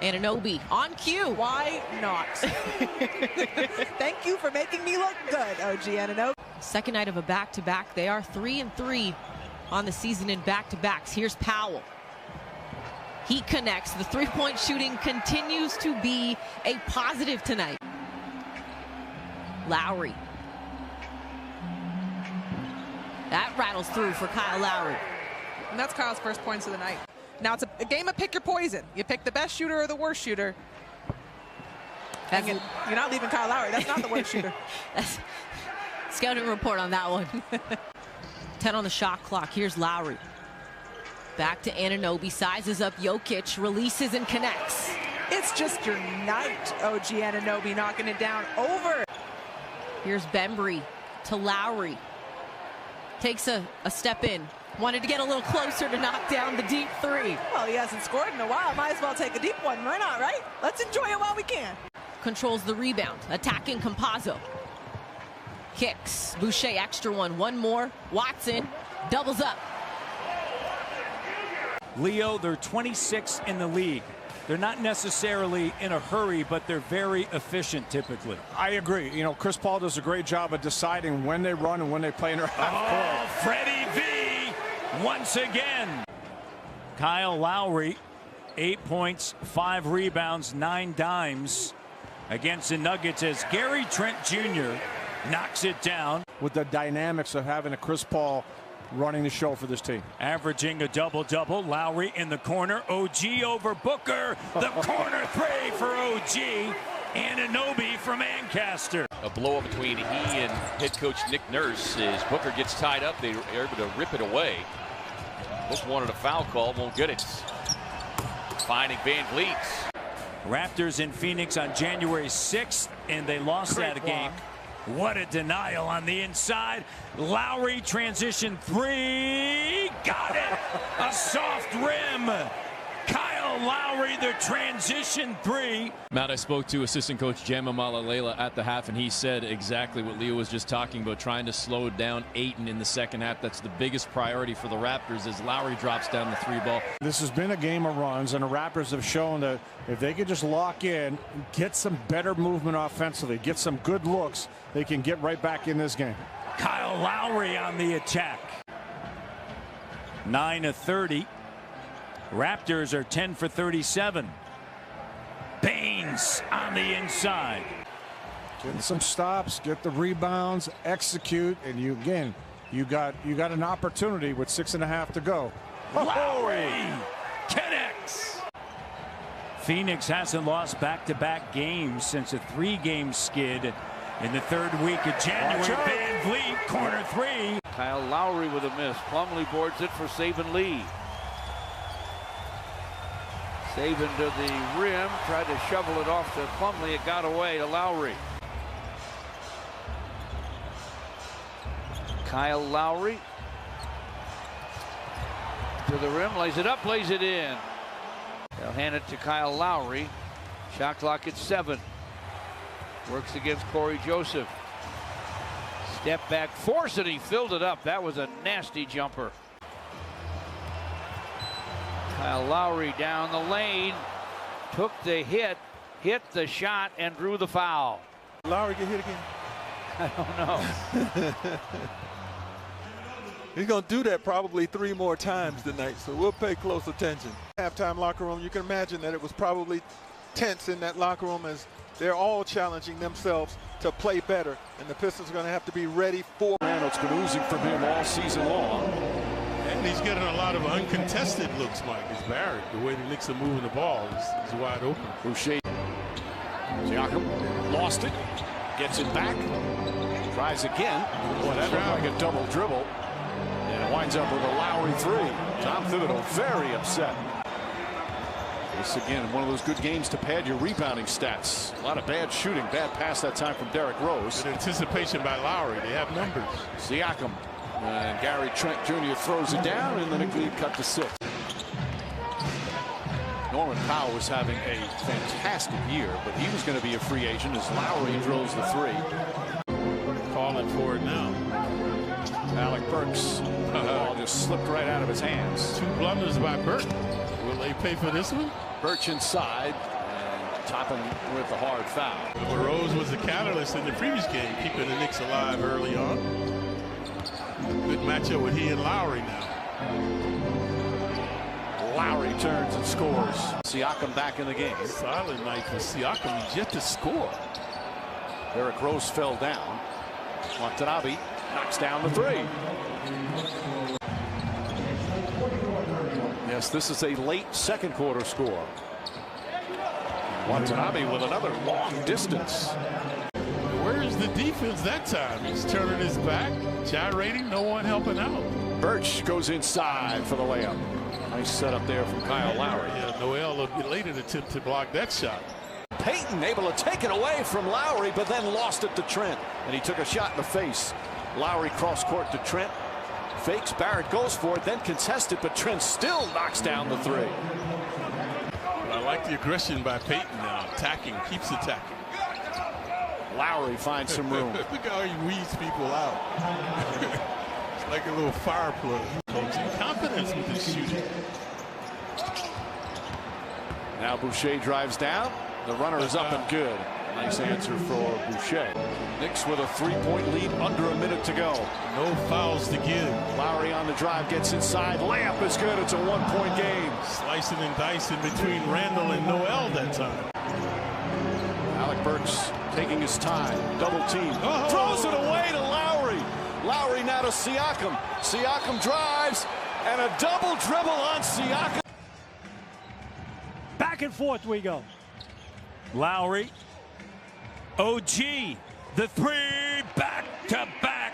Anunoby on cue. Why not? Thank you for making me look good, OG Anunoby. Second night of a back-to-back. They are 3-3 on the season in back-to-backs. Here's Powell. He connects. The three-point shooting continues to be a positive tonight. Lowry. That rattles through for Kyle Lowry. And that's Kyle's first points of the night. Now it's a game of pick your poison. You pick the best shooter or the worst shooter. And you're not leaving Kyle Lowry. That's not the worst shooter. Scouting report on that one. 10 on the shot clock. Here's Lowry. Back to Anunoby, sizes up Jokic, releases and connects. It's just your night, OG Anunoby knocking it down over. Here's Bembry to Lowry. Takes a step in. Wanted to get a little closer to knock down the deep 3. Well, he hasn't scored in a while. Might as well take a deep one. Why not, right? Let's enjoy it while we can. Controls the rebound, attacking Campazzo. Kicks, Boucher extra one more. Watson doubles up. Leo, they're 26th in the league. They're not necessarily in a hurry, but they're very efficient typically. I agree. You know, Chris Paul does a great job of deciding when they run and when they play in their half court. Freddie V once again. Kyle Lowry, 8 points, 5 rebounds, 9 dimes against the Nuggets as Gary Trent Jr. knocks it down. With the dynamics of having a Chris Paul running the show for this team. Averaging a double-double. Lowry in the corner. OG over Booker. The corner 3 for OG. Anunoby from Ancaster. A blow-up between he and head coach Nick Nurse as Booker gets tied up. They are able to rip it away. Book wanted a foul call. Won't get it. Finding Van Vliet. Raptors in Phoenix on January 6th, and they lost that game. What a denial on the inside. Lowry transition 3. Got it. A soft rim. Kyle Kyle Lowry, the transition three. Matt, I spoke to assistant coach Jama Malalela at the half, and he said exactly what Leo was just talking about, trying to slow down Ayton in the second half. That's the biggest priority for the Raptors as Lowry drops down the three ball. This has been a game of runs, and the Raptors have shown that if they could just lock in, get some better movement offensively, get some good looks, they can get right back in this game. Kyle Lowry on the attack. 9 of 30. Raptors are 10 for 37. Baines on the inside. Getting some stops, get the rebounds, execute, and you got an opportunity with 6.5 to go. Lowry connects. Phoenix hasn't lost back-to-back games since a 3-game skid in the 3rd week of January. Van Vliet, corner 3. Kyle Lowry with a miss. Plumlee boards it for Saban Lee. Saban to the rim, tried to shovel it off to Plumlee. It got away to Lowry. Kyle Lowry to the rim, lays it up, lays it in. They'll hand it to Kyle Lowry. Shot clock at 7. Works against Corey Joseph. Step back, force it, he filled it up. That was a nasty jumper. Kyle Lowry down the lane, took the hit the shot, and drew the foul. Lowry get hit again? I don't know. He's going to do that probably 3 more times tonight, so we'll pay close attention. Halftime locker room, you can imagine that it was probably tense in that locker room as they're all challenging themselves to play better, and the Pistons are going to have to be ready for. It's been oozing from him all season long. And he's getting a lot of uncontested looks, Mike. It's Barrett. The way the Knicks are moving the ball is wide open. Boucher. Siakam lost it. Gets it back. Tries again. Boy, that looked like a double dribble. And it winds up with a Lowry 3. Tom Thibodeau very upset. This again, one of those good games to pad your rebounding stats. A lot of bad shooting, bad pass that time from Derrick Rose. Good anticipation by Lowry. They have numbers. Siakam. And Gary Trent Jr. throws it down, and then a lead cut to 6. Norman Powell was having a fantastic year, but he was going to be a free agent as Lowry drills the 3. Calling for it now. Alec Burks. The ball just slipped right out of his hands. 2 blunders by Burke. Will they pay for this one? Birch inside, and Toppin with the hard foul. But Rose was the catalyst in the previous game, keeping the Knicks alive early on. Good matchup with he and Lowry now. Lowry turns and scores. Siakam back in the game. Solid night for Siakam. He's yet to score. Derrick Rose fell down. Watanabe knocks down the 3. Yes, this is a late 2nd quarter score. Watanabe with another long distance. Where is the defense that time? He's turning his back, gyrating, no one helping out. Birch goes inside for the layup. Nice setup there from Kyle Lowry. Yeah, Noel, a belated attempt to block that shot. Payton able to take it away from Lowry, but then lost it to Trent. And he took a shot in the face. Lowry cross court to Trent. Fakes, Barrett goes for it, then contested, but Trent still knocks down the 3. I like the aggression by Payton now. Attacking, keeps attacking. Lowry finds some room. Look how he weeds people out. It's like a little fire plug. Coaching confidence with his shooting. Now Boucher drives down. The runner is up and good. Nice answer for Boucher. Knicks with a 3-point lead, under a minute to go. No fouls to give. Lowry on the drive, gets inside. Layup is good. It's a 1-point game. Slicing and dicing between Randall and Noel that time. Alec Burks taking his time. Double team. Throws it away to Lowry. Lowry now to Siakam. Siakam drives, and a double dribble on Siakam. Back and forth we go. Lowry. OG. The 3 back to back.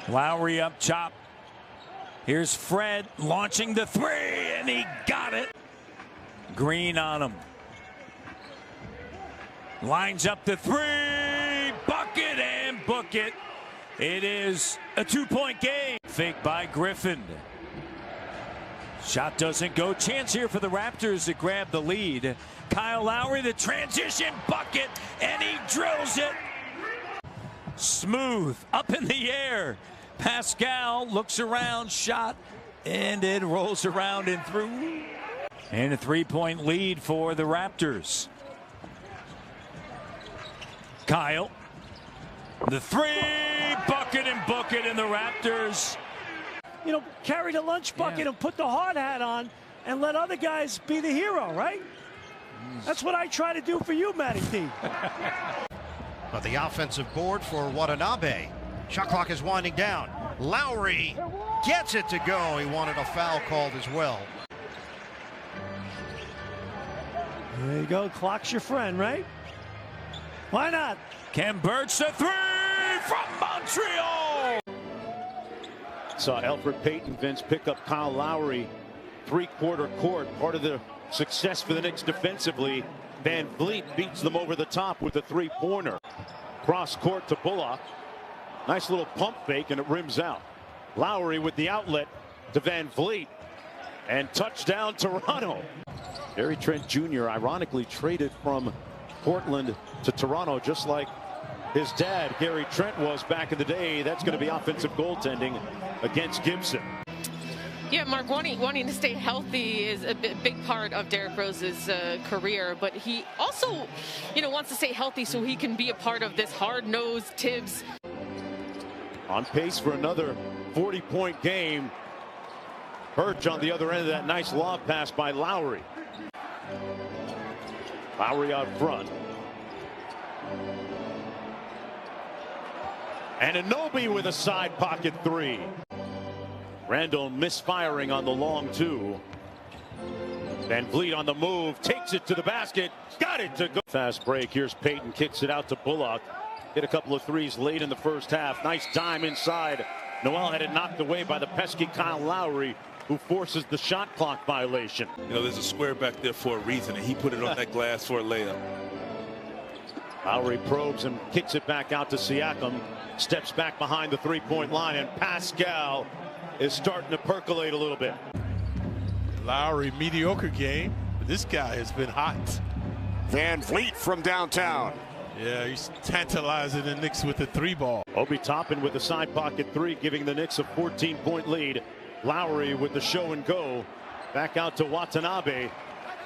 Lowry up top. Here's Fred launching the 3, and he got it. Green on him. Lines up the 3. Bucket and book it. It is a 2-point game. fake by Griffin. Shot doesn't go. Chance here for the Raptors to grab the lead. Kyle Lowry, the transition bucket, and he drills it. Smooth, up in the air. Pascal looks around, shot, and it rolls around and through. And a three-point lead for the Raptors. Kyle, the three, bucket and book it, and the Raptors. You know, carry the lunch bucket and put the hard hat on and let other guys be the hero, right? That's what I try to do for you, Matty D. But the offensive board for Watanabe. Shot clock is winding down. Lowry gets it to go. He wanted a foul called as well. There you go. Clock's your friend, right? Why not? Kem Birch, the three from Montreal. Saw Elfrid Payton, Vince, pick up Kyle Lowry, three-quarter court. Part of the success for the Knicks defensively. Van Vliet beats them over the top with a three-pointer. Cross court to Bullock. Nice little pump fake, and it rims out. Lowry with the outlet to Van Vliet. And touchdown Toronto. Gary Trent Jr. ironically traded from Portland to Toronto, just like his dad, Gary Trent, was back in the day. That's going to be offensive goaltending against Gibson. Yeah, Mark, wanting to stay healthy is a big part of Derrick Rose's career, but he also, wants to stay healthy so he can be a part of this hard-nosed Tibbs. On pace for another 40-point game. Birch on the other end of that nice lob pass by Lowry. Lowry out front. And Anunoby with a side pocket three. Randall misfiring on the long two. Van Vliet on the move, takes it to the basket, got it to go. Fast break, here's Payton, kicks it out to Bullock. Hit a couple of threes late in the first half. Nice dime inside. Noel had it knocked away by the pesky Kyle Lowry, who forces the shot clock violation. There's a square back there for a reason, and he put it on that glass for a layup. Lowry probes and kicks it back out to Siakam. Steps back behind the three-point line, and Pascal is starting to percolate a little bit. Lowry, mediocre game, but this guy has been hot. Van Vliet from downtown. Yeah, he's tantalizing the Knicks with the three ball. Obi Toppin with the side pocket three, giving the Knicks a 14-point lead. Lowry with the show and go. Back out to Watanabe.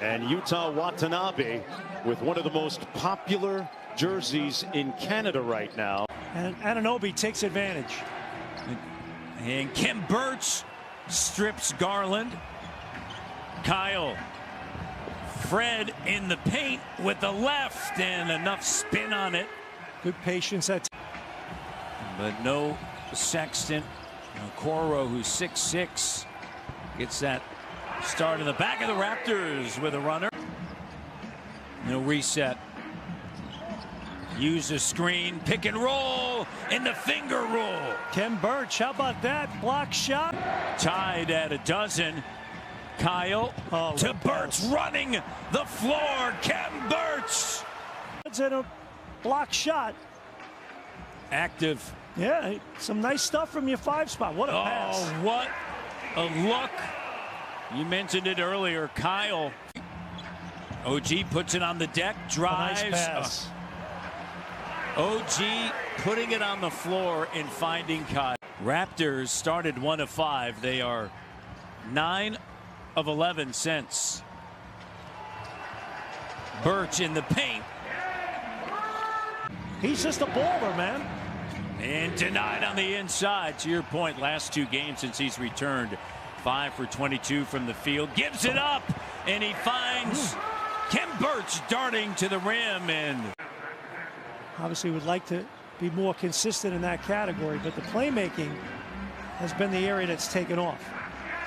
And Utah Watanabe with one of the most popular jerseys in Canada right now. And Anunoby takes advantage. And Kem Birch strips Garland. Kyle. Fred in the paint with the left, and enough spin on it. Good patience. But no Sexton. Coro, who's 6'6", gets that start in the back of the Raptors with a runner. No reset. Use the screen, pick and roll, and the finger roll. Kem Birch, how about that? Block shot. Tied at a dozen. Kyle to Birch, running the floor. Kem Birch. It's a block shot. Active. Yeah, some nice stuff from your five spot. What a pass. Oh, what a look. You mentioned it earlier. Kyle. OG puts it on the deck, drives. A nice pass. OG putting it on the floor and finding Kyle. Raptors started 1 of 5. They are 9 of 11 since. Birch in the paint. He's just a baller, man. And denied on the inside. To your point, last 2 games since he's returned. 5 for 22 from the field. Gives it up, and he finds Kem Birch darting to the rim. And obviously would like to be more consistent in that category, but the playmaking has been the area that's taken off.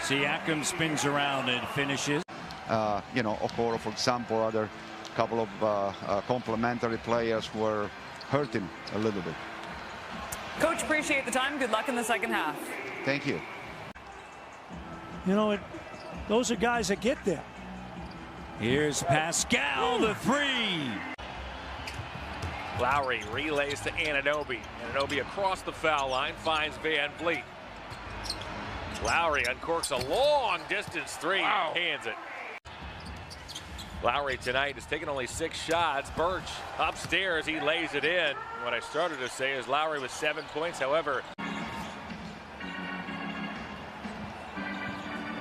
Siakam spins around and finishes. Okoro, for example, other couple of complementary players were hurting a little bit. Coach, appreciate the time. Good luck in the second half. Thank you. Those are guys that get there. Here's Pascal, the three. Lowry relays to Anunoby. Anunoby across the foul line finds Van Vliet. Lowry uncorks a long distance three. Wow. Hands it. Lowry tonight has taken only 6 shots. Birch upstairs, he lays it in. What I started to say is Lowry with 7 points. However,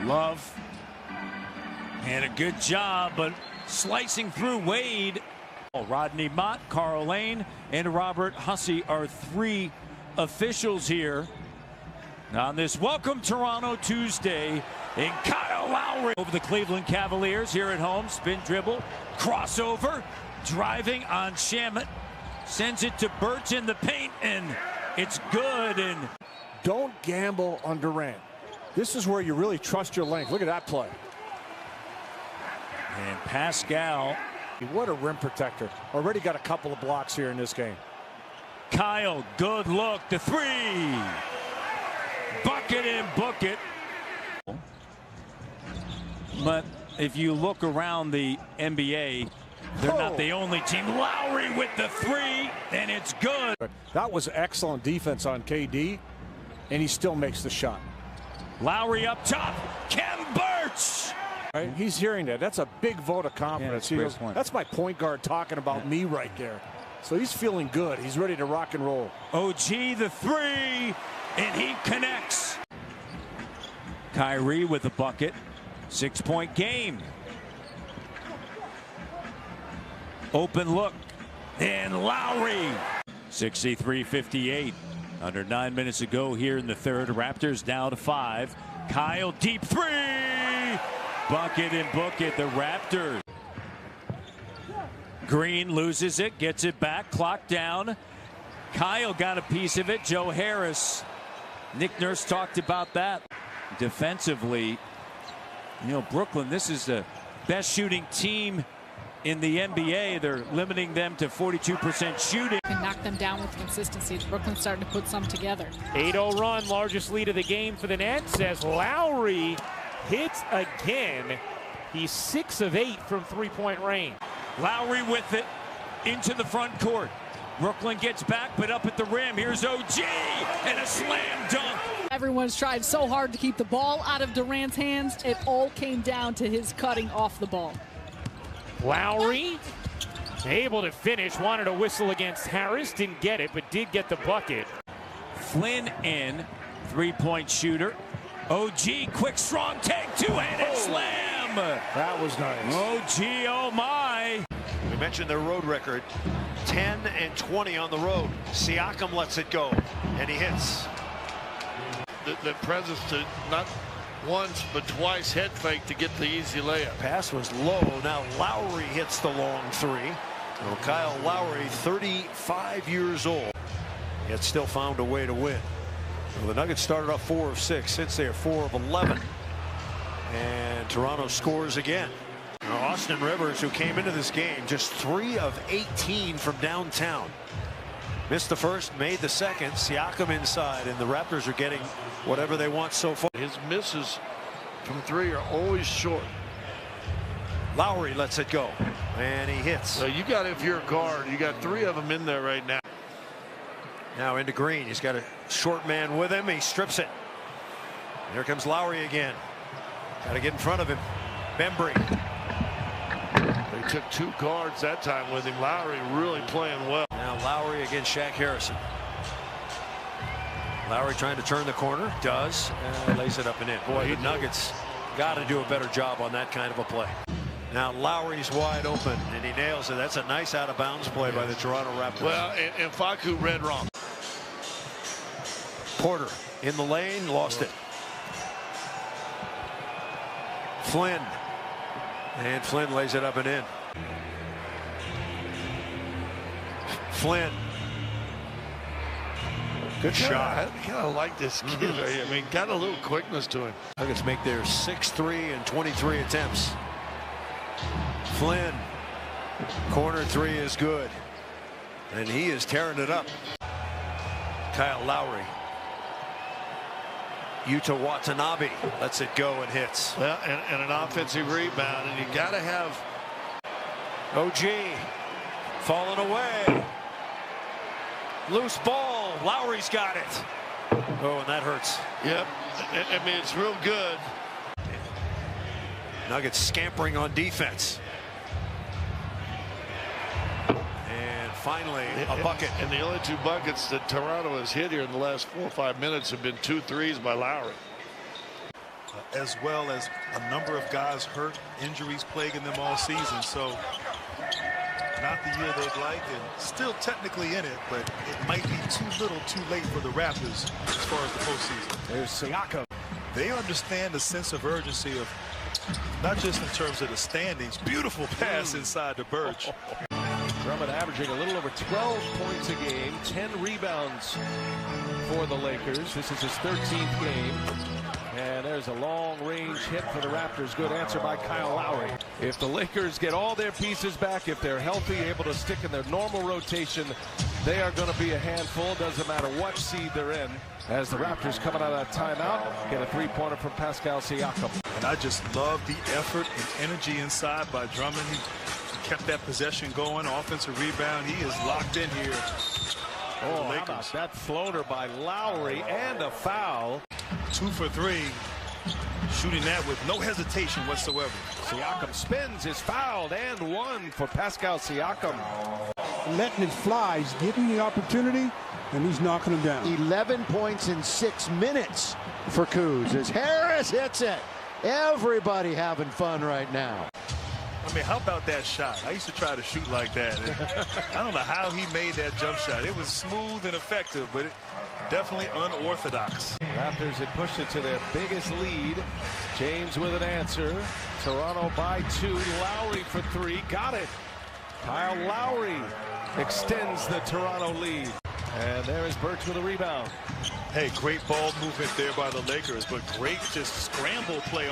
Love. And a good job, but slicing through Wade. Rodney Mott, Carl Lane, and Robert Hussey are 3 officials here on this Welcome Toronto Tuesday. And Kyle Lowry over the Cleveland Cavaliers here at home. Spin dribble, crossover, driving on Shamet. Sends it to Birch in the paint, and it's good. And don't gamble on Durant. This is where you really trust your length. Look at that play. And Pascal. What a rim protector. Already got a couple of blocks here in this game. Kyle, good look. The 3. Bucket and book it. But if you look around the NBA, they're not the only team. Lowry with the 3, and it's good. That was excellent defense on KD, and he still makes the shot. Lowry up top. Kem Birch. Right? He's hearing that. That's a big vote of confidence. Yeah, that's my point guard talking about me right there. So he's feeling good. He's ready to rock and roll. OG the 3, and he connects. Kyrie with the bucket. 6-point game. Open look. And Lowry. 63-58. Under 9 minutes to go here in the third. Raptors down to 5. Kyle deep 3. Bucket and book it. The Raptors. Green loses it. Gets it back. Clock down. Kyle got a piece of it. Joe Harris. Nick Nurse talked about that. Defensively, you know, Brooklyn, this is the best shooting team in the NBA. They're limiting them to 42% shooting. And knock them down with consistency. Brooklyn's starting to put some together. 8-0 run, largest lead of the game for the Nets as Lowry hits again. He's 6 of 8 from 3-point range. Lowry with it into the front court. Brooklyn gets back, but up at the rim. Here's OG and a slam dunk. Everyone's tried so hard to keep the ball out of Durant's hands. It all came down to his cutting off the ball. Lowry able to finish, wanted a whistle against Harris, didn't get it, but did get the bucket. Flynn in, 3-point shooter. OG, quick, strong take, 2-handed slam. That was nice. OG, oh my. We mentioned their road record, 10 and 20 on the road. Siakam lets it go, and he hits. The presence to not once but twice head fake to get the easy layup. Pass was low. Now Lowry hits the long 3. Well, Kyle Lowry, 35 years old, yet still found a way to win. Well, the Nuggets started off 4 of 6. Since they are 4 of 11. And Toronto scores again. Now, Austin Rivers, who came into this game just 3 of 18 from downtown. Missed the first, made the second. Siakam inside, and the Raptors are getting whatever they want so far. His misses from 3 are always short. Lowry lets it go, and he hits. So you got, if you're a guard, you got 3 of them in there right now. Now into Green. He's got a short man with him. He strips it. Here comes Lowry again. Got to get in front of him. Bembry. They took 2 guards that time with him. Lowry really playing well. Now Lowry against Shaq Harrison. Lowry trying to turn the corner. Does. Lays it up and in. Boy, the Nuggets got to do a better job on that kind of a play. Now Lowry's wide open, and he nails it. That's a nice out-of-bounds play by the Toronto Raptors. Well, and Facu read wrong. Porter in the lane, lost it. Flynn. And Flynn lays it up and in. Flynn. Good shot. I kind of like this kid. I mean, got a little quickness to him. Nuggets make their 6-3 and 23 attempts. Flynn. Corner 3 is good. And he is tearing it up. Kyle Lowry. Yuta Watanabe lets it go and hits. Well, and an offensive rebound, and you got to have OG falling away. Loose ball. Lowry's got it. Oh, and that hurts. Yep. I mean, it's real good. Nuggets scampering on defense. And finally, a bucket. And the only 2 buckets that Toronto has hit here in the last 4 or 5 minutes have been 2 threes by Lowry. As well as a number of guys hurt, injuries plaguing them all season. So not the year they'd like, and still technically in it, but it might be too little too late for the Raptors as far as the postseason. There's Siakam. They understand the sense of urgency of not just in terms of the standings. Beautiful pass inside the Birch. Drummond averaging a little over 12 points a game, 10 rebounds for the Lakers. This is his 13th game. And there's a long-range hit for the Raptors. Good answer by Kyle Lowry. If the Lakers get all their pieces back, if they're healthy, able to stick in their normal rotation, they are going to be a handful. Doesn't matter what seed they're in. As the Raptors coming out of that timeout, get a three-pointer from Pascal Siakam. And I just love the effort and energy inside by Drummond. He kept that possession going, offensive rebound. He is locked in here. Oh, how about that floater by Lowry and a foul. 2 for 3, shooting that with no hesitation whatsoever. Siakam spins, is fouled, and 1 for Pascal Siakam. Letting it fly, he's getting the opportunity, and he's knocking him down. 11 points in 6 minutes for Kuz as Harris hits it. Everybody having fun right now. I mean, how about that shot? I used to try to shoot like that. I don't know how he made that jump shot. It was smooth and effective, but definitely unorthodox. Raptors had pushed it to their biggest lead. James with an answer. Toronto by 2. Lowry for 3. Got it. Kyle Lowry extends the Toronto lead. And there is Birch with a rebound. Hey, great ball movement there by the Lakers, but great just scramble play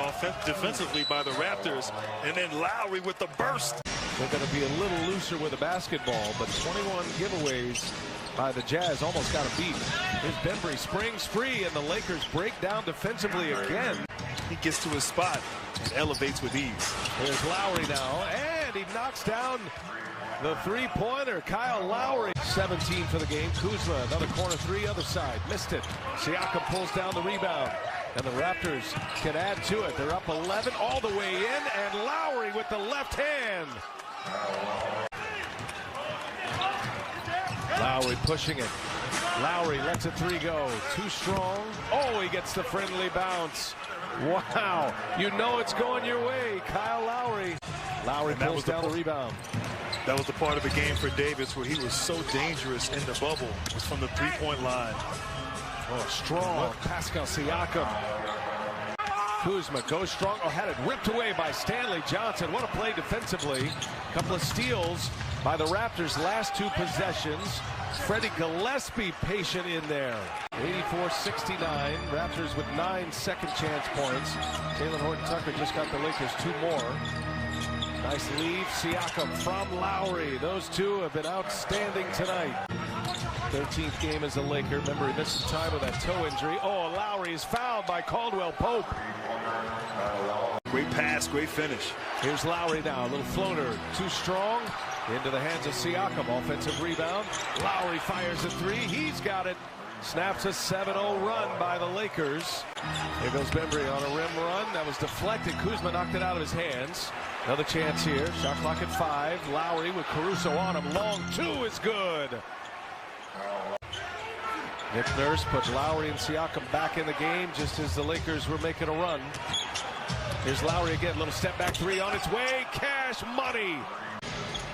defensively by the Raptors. And then Lowry with the burst. They're going to be a little looser with the basketball, but 21 giveaways by the Jazz almost got a beat. Here's Bembry, springs free, and the Lakers break down defensively again. He gets to his spot and elevates with ease. There's Lowry now, and he knocks down the three-pointer. Kyle Lowry, 17 for the game. Kuzma, another corner 3, other side. Missed it. Siakam pulls down the rebound. And the Raptors can add to it. They're up 11 all the way in, and Lowry with the left hand. Lowry pushing it. Lowry lets a 3 go. Too strong. Oh, he gets the friendly bounce. Wow. You know it's going your way. Kyle Lowry. Lowry pulls down the rebound. That was the part of the game for Davis where he was so dangerous in the bubble. It was from the three-point line. Oh, strong. Pascal Siakam. Kuzma goes strong. Oh, had it ripped away by Stanley Johnson. What a play defensively. Couple of steals by the Raptors' last 2 possessions. Freddie Gillespie patient in there. 84-69. Raptors with 9 second chance points. Taylor Horton-Tucker just got the Lakers 2 more. Nice lead. Siakam from Lowry. Those 2 have been outstanding tonight. 13th game as a Laker. Remember, he missed some time with that toe injury. Oh, Lowry is fouled by Caldwell Pope. Great pass, great finish. Here's Lowry now. A little floater. Too strong. Into the hands of Siakam. Offensive rebound. Lowry fires a 3. He's got it. Snaps a 7-0 run by the Lakers. Here goes Bembry on a rim run. That was deflected. Kuzma knocked it out of his hands. Another chance here. Shot clock at 5. Lowry with Caruso on him. Long 2 is good. Nick Nurse put Lowry and Siakam back in the game just as the Lakers were making a run. Here's Lowry again. Little step back 3 on its way. Cash money.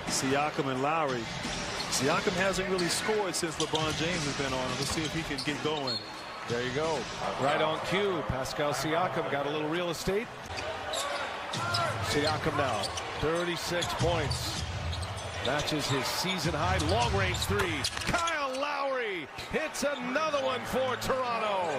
Siakam and Lowry. Siakam hasn't really scored since LeBron James has been on him. Let's see if he can get going. There you go. Right on cue. Pascal Siakam got a little real estate. Siakam now. 36 points. Matches his season high. Long range 3. Kyle Lowry hits another one for Toronto.